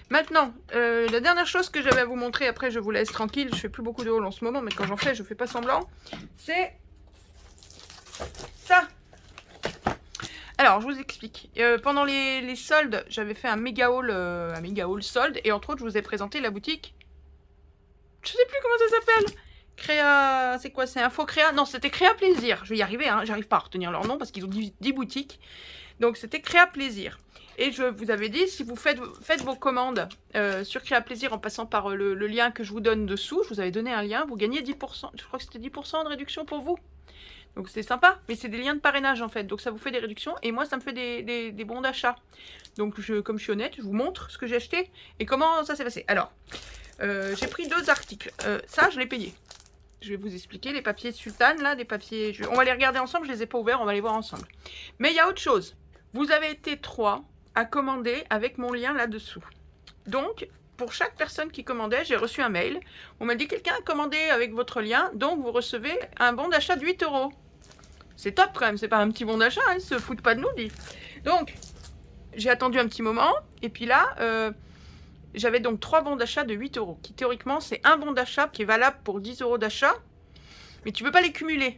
Maintenant, la dernière chose que j'avais à vous montrer, après je vous laisse tranquille, je fais plus beaucoup de haul en ce moment, mais quand j'en fais, je fais pas semblant, c'est ça. Alors, je vous explique. Pendant les soldes, j'avais fait un méga haul solde, et entre autres, je vous ai présenté la boutique. Je sais plus comment ça s'appelle. Créa... C'est quoi? C'est Info Créa? Non, c'était Créa Plaisir. Je vais y arriver, hein. J'arrive pas à retenir leur nom parce qu'ils ont 10 boutiques. Donc, c'était Créa Plaisir. Et je vous avais dit, si vous faites vos commandes sur Créa Plaisir en passant par le lien que je vous donne dessous, je vous avais donné un lien, vous gagnez 10%. Je crois que c'était 10% de réduction pour vous. Donc c'est sympa, mais c'est des liens de parrainage en fait. Donc ça vous fait des réductions et moi ça me fait des bons d'achat. Donc comme je suis honnête, je vous montre ce que j'ai acheté et comment ça s'est passé. Alors, j'ai pris 2 articles. Ça, je l'ai payé. Je vais vous expliquer les papiers Sultan, là, des papiers... On va les regarder ensemble, je les ai pas ouverts, on va les voir ensemble. Mais il y a autre chose. Vous avez été 3 à commander avec mon lien là-dessous. Donc, pour chaque personne qui commandait, j'ai reçu un mail. On m'a dit, quelqu'un a commandé avec votre lien, donc vous recevez un bon d'achat de 8 €. C'est top quand même, c'est pas un petit bon d'achat, hein, ils se foutent pas de nous, dit. Donc, j'ai attendu un petit moment, et puis là, j'avais donc 3 bons d'achat de 8 €, qui théoriquement, c'est un bon d'achat qui est valable pour 10 € d'achat, mais tu peux pas les cumuler.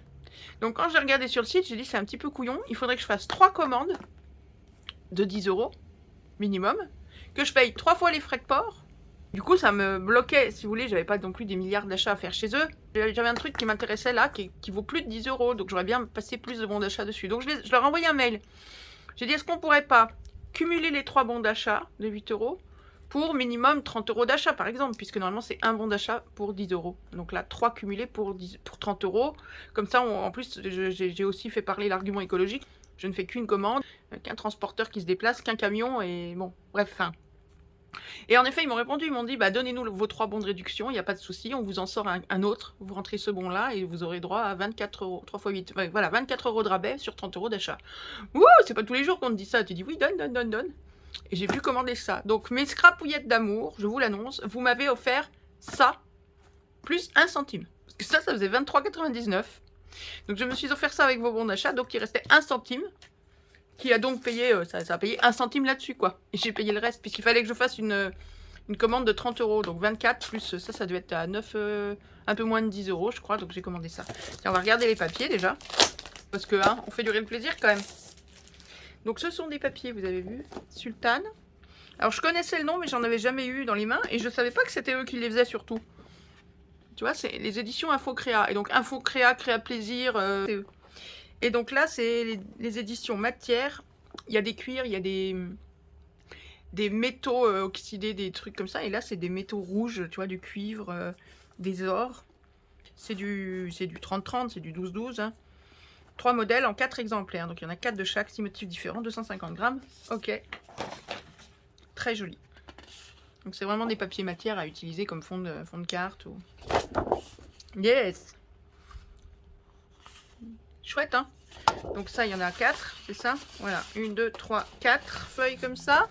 Donc, quand j'ai regardé sur le site, j'ai dit, c'est un petit peu couillon, il faudrait que je fasse 3 commandes de 10 € minimum, que je paye 3 fois les frais de port. Du coup, ça me bloquait, si vous voulez, j'avais pas non plus des milliards d'achats à faire chez eux. J'avais un truc qui m'intéressait là, qui vaut plus de 10 €, donc j'aurais bien passé plus de bons d'achat dessus. Donc je leur ai envoyé un mail. J'ai dit, est-ce qu'on pourrait pas cumuler les 3 bons d'achat de 8 € pour minimum 30 € d'achat, par exemple, puisque normalement c'est un bon d'achat pour 10 €. Donc là, 3 cumulés pour 30 €. Comme ça, en plus, j'ai aussi fait parler l'argument écologique. Je ne fais qu'une commande, qu'un transporteur qui se déplace, qu'un camion, et bon, bref, enfin... Et en effet, ils m'ont répondu, ils m'ont dit, bah, donnez-nous vos 3 bons de réduction, il n'y a pas de souci, on vous en sort un autre, vous rentrez ce bon-là et vous aurez droit à 24 €, 3 x 8, ouais, voilà, 24 € de rabais sur 30 € d'achat. Ouh, c'est pas tous les jours qu'on te dit ça, tu dis oui, donne, donne, donne, donne. Et j'ai pu commander ça. Donc mes scrapouillettes d'amour, je vous l'annonce, vous m'avez offert ça, plus 1 centime. Parce que ça faisait 23,99 €. Donc je me suis offert ça avec vos bons d'achat, donc il restait 1 centime. Qui a donc payé, ça a payé 1 centime là-dessus, quoi. Et j'ai payé le reste, puisqu'il fallait que je fasse une commande de 30 €. Donc 24 plus ça devait être à 9, un peu moins de 10 €, je crois. Donc j'ai commandé ça. Tiens, on va regarder les papiers déjà. Parce que, hein, on fait durer le plaisir quand même. Donc ce sont des papiers, vous avez vu, Sultan. Alors je connaissais le nom, mais j'en avais jamais eu dans les mains. Et je savais pas que c'était eux qui les faisaient surtout. Tu vois, c'est les éditions Info Créa. Et donc Info Créa, Créa Plaisir, c'est eux. Et donc là, c'est les éditions matière. Il y a des cuirs, il y a des métaux oxydés, des trucs comme ça. Et là, c'est des métaux rouges, tu vois, du cuivre, des ors. C'est du 30-30, c'est du 12-12. Hein. 3 modèles en 4 exemplaires. Donc il y en a 4 de chaque, 6 motifs différents, 250 grammes. Ok. Très joli. Donc c'est vraiment des papiers matière à utiliser comme fond de carte. Ou... Yes. Chouette, hein. Donc ça, il y en a 4, c'est ça? Voilà, 1, 2, 3, 4 feuilles comme ça.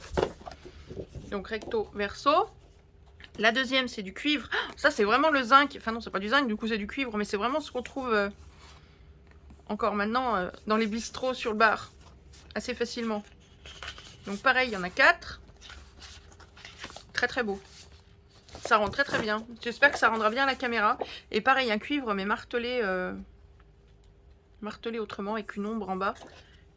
Donc recto, verso. La deuxième, c'est du cuivre. Ça, c'est vraiment le zinc. Enfin non, c'est pas du zinc, du coup c'est du cuivre, mais c'est vraiment ce qu'on trouve encore maintenant dans les bistrots sur le bar. Assez facilement. Donc pareil, il y en a 4. Très très beau. Ça rend très très bien. J'espère que ça rendra bien à la caméra. Et pareil, un cuivre, mais martelé, martelé autrement, avec une ombre en bas.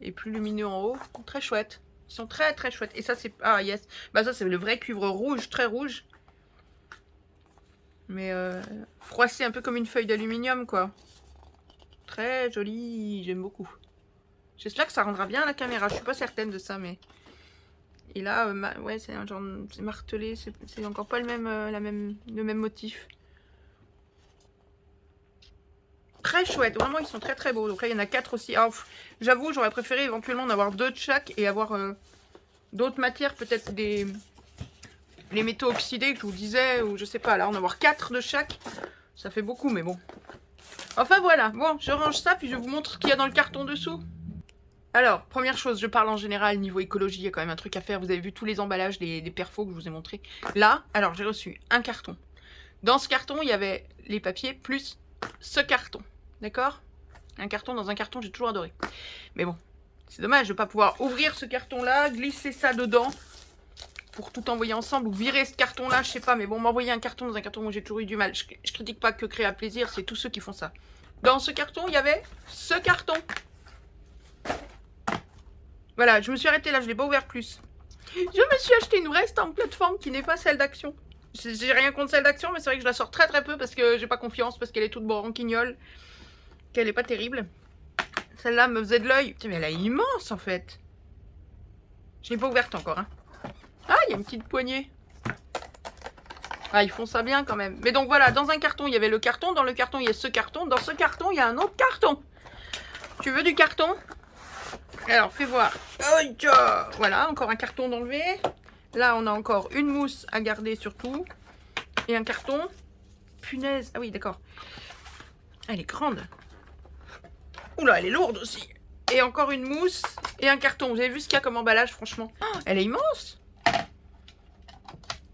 Et plus lumineux en haut. Très chouette. Ils sont très très chouettes. Et ça, c'est... Ah yes. Bah ça, c'est le vrai cuivre rouge, très rouge. Mais froissé un peu comme une feuille d'aluminium, quoi. Très joli. J'aime beaucoup. J'espère que ça rendra bien à la caméra. Je suis pas certaine de ça, mais... Et là, ouais, c'est un genre... C'est martelé. C'est encore pas le même motif. Très chouette. Vraiment, ils sont très très beaux. Donc là, il y en a 4 aussi. J'avoue, j'aurais préféré éventuellement en avoir 2 de chaque et avoir d'autres matières, peut-être les métaux oxydés que je vous disais, ou je sais pas. Là, en avoir 4 de chaque, ça fait beaucoup, mais bon. Enfin voilà, bon, je range ça, puis je vous montre ce qu'il y a dans le carton dessous. Alors, première chose, je parle en général, niveau écologie, il y a quand même un truc à faire. Vous avez vu tous les emballages des perfos que je vous ai montrés. Là, alors j'ai reçu un carton. Dans ce carton, il y avait les papiers plus ce carton. D'accord? Un carton dans un carton, j'ai toujours adoré. Mais bon, c'est dommage de ne pas pouvoir ouvrir ce carton-là, glisser ça dedans pour tout envoyer ensemble, ou virer ce carton-là, je sais pas. Mais bon, m'envoyer un carton dans un carton où j'ai toujours eu du mal. Je critique pas que créer à plaisir, c'est tous ceux qui font ça. Dans ce carton, il y avait ce carton. Voilà, je me suis arrêtée là, je ne l'ai pas ouvert plus. Je me suis acheté une vraie en plateforme qui n'est pas celle d'Action. J'ai rien contre celle d'Action, mais c'est vrai que je la sors très très peu parce que j'ai pas confiance, parce qu'elle est toute branquignole, qu'elle est pas terrible. Celle-là me faisait de l'œil. Mais elle est immense en fait. Je l'ai pas ouverte encore. Hein. Ah, il y a une petite poignée. Ah, ils font ça bien quand même. Mais donc voilà, dans un carton, il y avait le carton. Dans le carton, il y a ce carton. Dans ce carton, il y a un autre carton. Tu veux du carton? Alors, fais voir. Voilà, encore un carton d'enlever. Là, on a encore une mousse à garder surtout. Et un carton. Punaise. Ah oui, d'accord. Elle est grande. Oula, elle est lourde aussi. Et encore une mousse et un carton. Vous avez vu ce qu'il y a comme emballage, franchement? Oh, elle est immense.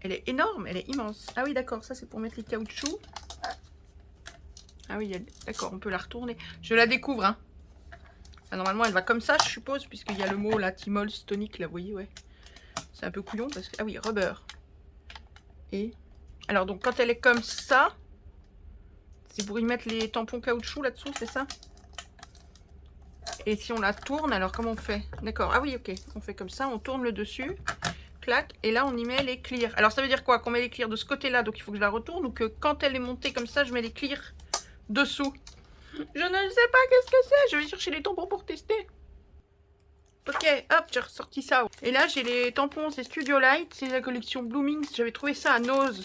Elle est énorme, elle est immense. Ah oui, d'accord, ça c'est pour mettre les caoutchoucs. Ah oui, d'accord, on peut la retourner. Je la découvre, hein. Ah, normalement, elle va comme ça, je suppose, puisqu'il y a le mot, là, Tymol, tonique, là, vous voyez, ouais. C'est un peu couillon, parce que... Ah oui, rubber. Et... Alors, donc, quand elle est comme ça, c'est pour y mettre les tampons caoutchouc là-dessous, c'est ça? Et si on la tourne, alors comment on fait? D'accord, ah oui, ok. On fait comme ça, on tourne le dessus. Clac, et là, on y met les clears. Alors, ça veut dire quoi? Qu'on met les clears de ce côté-là, donc il faut que je la retourne, ou que quand elle est montée comme ça, je mets les clears dessous? Je ne sais pas qu'est-ce que c'est. Je vais chercher les tampons pour tester. Ok, hop, j'ai ressorti ça. Et là, j'ai les tampons, c'est Studio Light. C'est la collection Blooming. J'avais trouvé ça à Nose.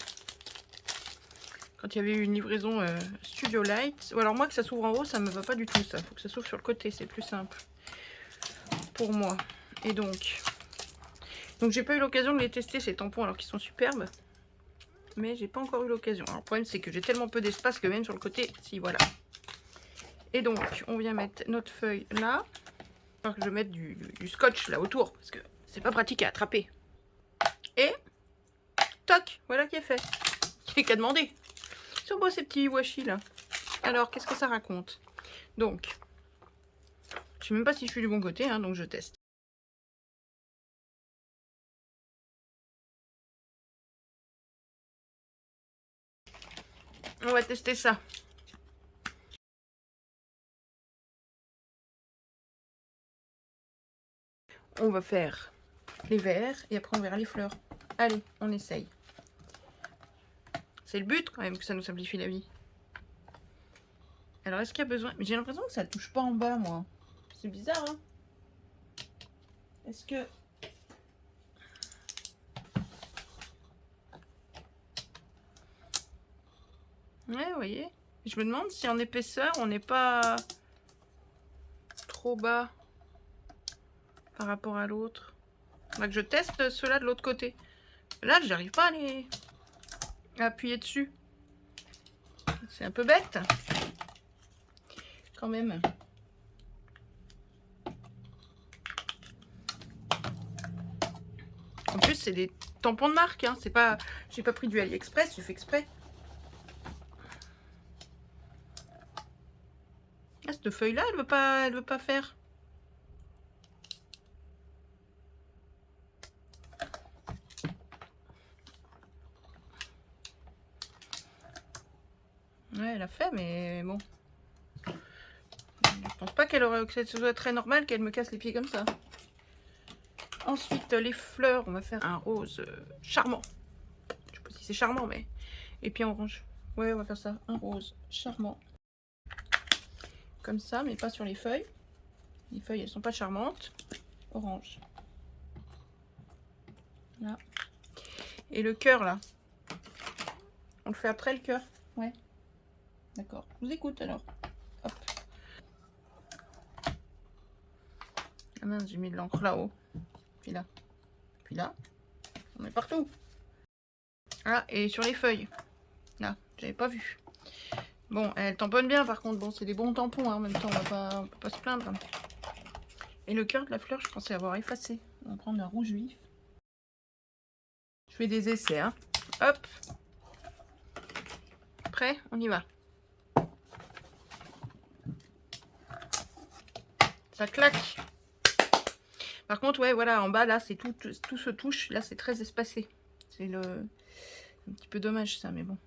Quand il y avait eu une livraison Studio Light. Ou alors moi, que ça s'ouvre en haut, ça me va pas du tout, ça. Faut que ça s'ouvre sur le côté, c'est plus simple. Pour moi. Et donc j'ai pas eu l'occasion de les tester, ces tampons, alors qu'ils sont superbes. Mais j'ai pas encore eu l'occasion. Alors le problème, c'est que j'ai tellement peu d'espace que même sur le côté, si, voilà. Et donc, on vient mettre notre feuille là. Alors que je mette du scotch là autour, parce que c'est pas pratique à attraper. Et, toc, voilà qui est fait. Il n'y a qu'à demander. Ils sont beaux ces petits washi là. Alors, qu'est-ce que ça raconte? Donc, je sais même pas si je suis du bon côté, hein, donc je teste. On va tester ça. On va faire les verres et après on verra les fleurs. Allez, on essaye. C'est le but quand même que ça nous simplifie la vie. Alors est-ce qu'il y a besoin... Mais j'ai l'impression que ça touche pas en bas, moi. C'est bizarre, hein? Est-ce que... Ouais, vous voyez. Je me demande si en épaisseur, on n'est pas... trop bas par rapport à l'autre. Faudra que je teste ceux-là de l'autre côté. Là, j'arrive pas à appuyer dessus. C'est un peu bête. Quand même. En plus, c'est des tampons de marque. Hein. C'est pas... J'ai pas pris du AliExpress, j'ai fait exprès. Ah, cette feuille-là, elle veut pas faire. Ouais, elle a fait, mais bon. Je pense pas que ce soit très normal qu'elle me casse les pieds comme ça. Ensuite, les fleurs, on va faire un rose charmant. Je sais pas si c'est charmant, mais... Et puis orange. Ouais, on va faire ça. Un rose charmant. Comme ça, mais pas sur les feuilles. Les feuilles, elles sont pas charmantes. Orange. Là. Et le cœur, là. On le fait après, le cœur. Ouais. D'accord. Je vous écoute, alors. Hop. Ah mince, j'ai mis de l'encre là-haut. Puis là. Puis là. On est partout. Ah, et sur les feuilles. Là, j'avais pas vu. Bon, elle tamponne bien par contre. Bon, c'est des bons tampons hein, en même temps, on peut pas se plaindre. Et le cœur de la fleur, je pensais avoir effacé. On va prendre un rouge vif. Je fais des essais. Hein. Hop. Prêt, on y va. Ça claque. Par contre, ouais, voilà, en bas, là, c'est tout se touche. Là, c'est très espacé. C'est un petit peu dommage, ça, mais bon.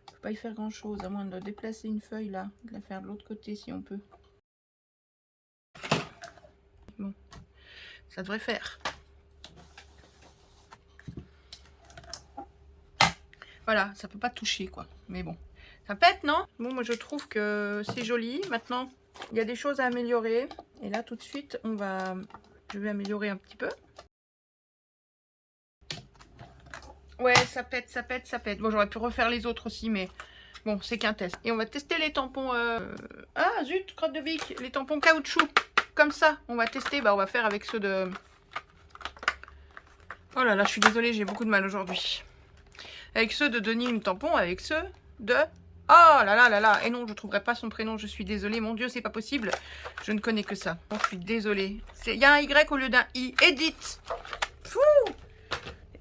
On peut pas y faire grand-chose, à moins de déplacer une feuille, là. De la faire de l'autre côté, si on peut. Bon. Ça devrait faire. Voilà, ça peut pas toucher, quoi. Mais bon. Ça pète, non? Bon, moi, je trouve que c'est joli. Maintenant, il y a des choses à améliorer. Et là, tout de suite, je vais améliorer un petit peu. Ouais, ça pète, ça pète, ça pète. Bon, j'aurais pu refaire les autres aussi, mais bon, c'est qu'un test. Et on va tester les tampons... Ah, zut, crotte de bique. Les tampons caoutchouc. Comme ça, on va tester. Bah, on va faire avec ceux de... Oh là là, je suis désolée, j'ai beaucoup de mal aujourd'hui. Avec ceux de Denis une tampon, avec ceux de... Oh là là là là. Et non, je ne trouverai pas son prénom, je suis désolée. Mon Dieu, c'est pas possible. Je ne connais que ça. Bon, je suis désolée. Il y a un Y au lieu d'un I. Edith. Fou.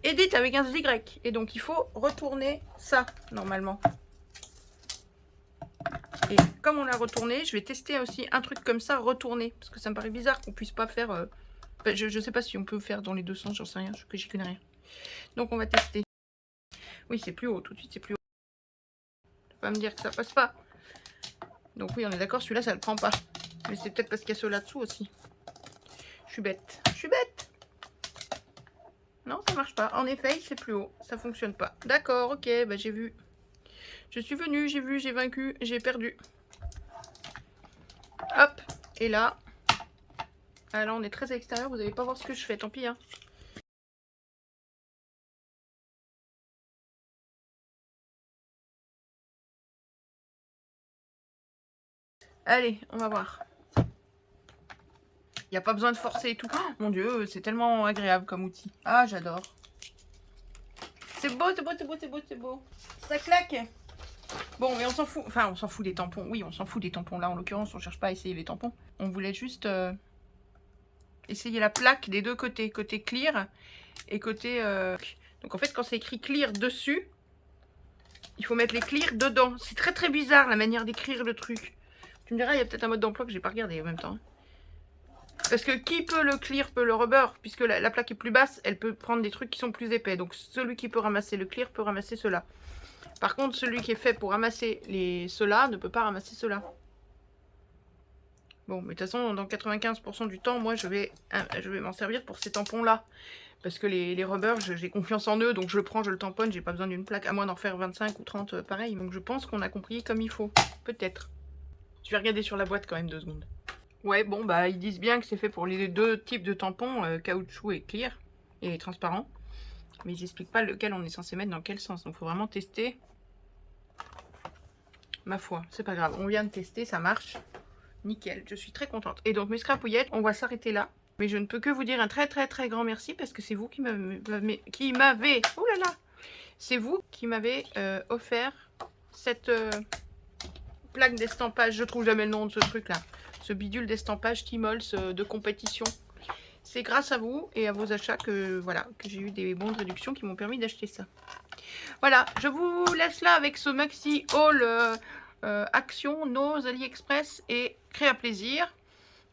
Edith avec un Y. Et donc, il faut retourner ça, normalement. Et comme on l'a retourné, je vais tester aussi un truc comme ça, retourner. Parce que ça me paraît bizarre qu'on puisse pas faire... Enfin, je ne sais pas si on peut faire dans les deux sens, j'en sais rien. Que j'y connais rien. Donc, on va tester. Oui, c'est plus haut. Tout de suite, c'est plus haut. Tu vas me dire que ça passe pas. Donc oui, on est d'accord, celui-là, ça le prend pas. Mais c'est peut-être parce qu'il y a ceux là-dessous aussi. Je suis bête. Je suis bête. Non, ça marche pas. En effet, c'est plus haut. Ça fonctionne pas. D'accord, ok, bah j'ai vu. Je suis venue, j'ai vu, j'ai vaincu, j'ai perdu. Hop. Et là. Ah là, on est très à l'extérieur, vous n'allez pas voir ce que je fais, tant pis. Hein. Allez, on va voir. Il n'y a pas besoin de forcer et tout. Oh, mon Dieu, c'est tellement agréable comme outil. Ah, j'adore. C'est beau, c'est beau, c'est beau, c'est beau, c'est beau. Ça claque. Bon, mais on s'en fout. Enfin, on s'en fout des tampons. Oui, on s'en fout des tampons. Là, en l'occurrence, on cherche pas à essayer les tampons. On voulait juste essayer la plaque des deux côtés. Côté clear et côté... Donc, en fait, quand c'est écrit clear dessus, il faut mettre les clear dedans. C'est très, très bizarre, la manière d'écrire le truc. Tu me diras, il y a peut-être un mode d'emploi que j'ai pas regardé en même temps. Parce que qui peut le clear peut le rubber, puisque la plaque est plus basse, elle peut prendre des trucs qui sont plus épais. Donc celui qui peut ramasser le clear peut ramasser cela. Par contre, celui qui est fait pour ramasser ceux-là ne peut pas ramasser cela. Bon, mais de toute façon, dans 95% du temps, moi, je vais m'en servir pour ces tampons-là. Parce que les rubbers, j'ai confiance en eux, donc je le prends, je le tamponne, j'ai pas besoin d'une plaque, à moins d'en faire 25 ou 30 pareil. Donc je pense qu'on a compris comme il faut. Peut-être. Je vais regarder sur la boîte quand même 2 secondes. Ouais, bon, bah, ils disent bien que c'est fait pour les deux types de tampons, caoutchouc et clear, et transparent. Mais ils n'expliquent pas lequel on est censé mettre dans quel sens. Donc, il faut vraiment tester. Ma foi, c'est pas grave. On vient de tester, ça marche. nickel, je suis très contente. Et donc mes scrapouillettes, on va s'arrêter là. Mais je ne peux que vous dire un très grand merci parce que c'est vous qui m'avez... Oh là là, c'est vous qui m'avez offert cette plaque d'estampage. Je trouve jamais le nom de ce truc là. Ce bidule d'estampage Timols de compétition. C'est grâce à vous et à vos achats que voilà, que j'ai eu des bons de réduction qui m'ont permis d'acheter ça. Voilà, je vous laisse là avec ce maxi haul Action, Nose, AliExpress et Créa Plaisir.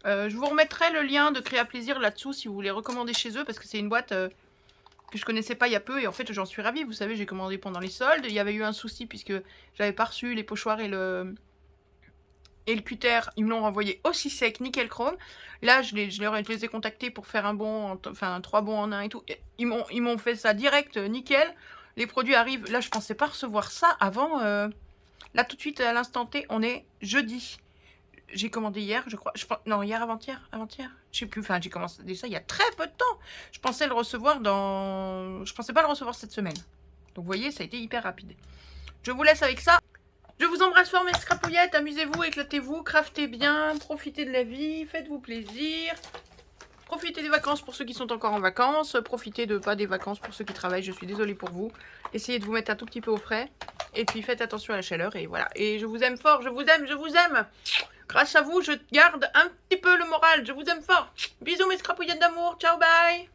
Je vous remettrai le lien de Créa Plaisir là-dessous si vous voulez recommander chez eux parce que c'est une boîte que je connaissais pas il y a peu et en fait j'en suis ravie. Vous savez, j'ai commandé pendant les soldes. Il y avait eu un souci puisque j'avais pas reçu les pochoirs et le cutter. Ils me l'ont renvoyé aussi sec, nickel chrome. Là, je les ai contactés pour faire un bon, enfin 3 bons en un et tout. Et ils m'ont fait ça direct, nickel. Les produits arrivent. Là, je pensais pas recevoir ça avant. Là, tout de suite, à l'instant T, on est jeudi. J'ai commandé hier, je crois. Non, hier, avant-hier. Je sais plus. Enfin, j'ai commencé ça il y a très peu de temps. Je pensais le recevoir Je pensais pas le recevoir cette semaine. Donc, vous voyez, ça a été hyper rapide. Je vous laisse avec ça. Je vous embrasse fort mes scrapouillettes. Amusez-vous, éclatez-vous, craftez bien, profitez de la vie, faites-vous plaisir. Profitez des vacances pour ceux qui sont encore en vacances. Profitez pas des vacances pour ceux qui travaillent. Je suis désolée pour vous. Essayez de vous mettre un tout petit peu au frais. Et puis faites attention à la chaleur. Et voilà. Et je vous aime fort. Je vous aime. Je vous aime. Grâce à vous, je garde un petit peu le moral. Je vous aime fort. Bisous mes scrapouillettes d'amour. Ciao, bye.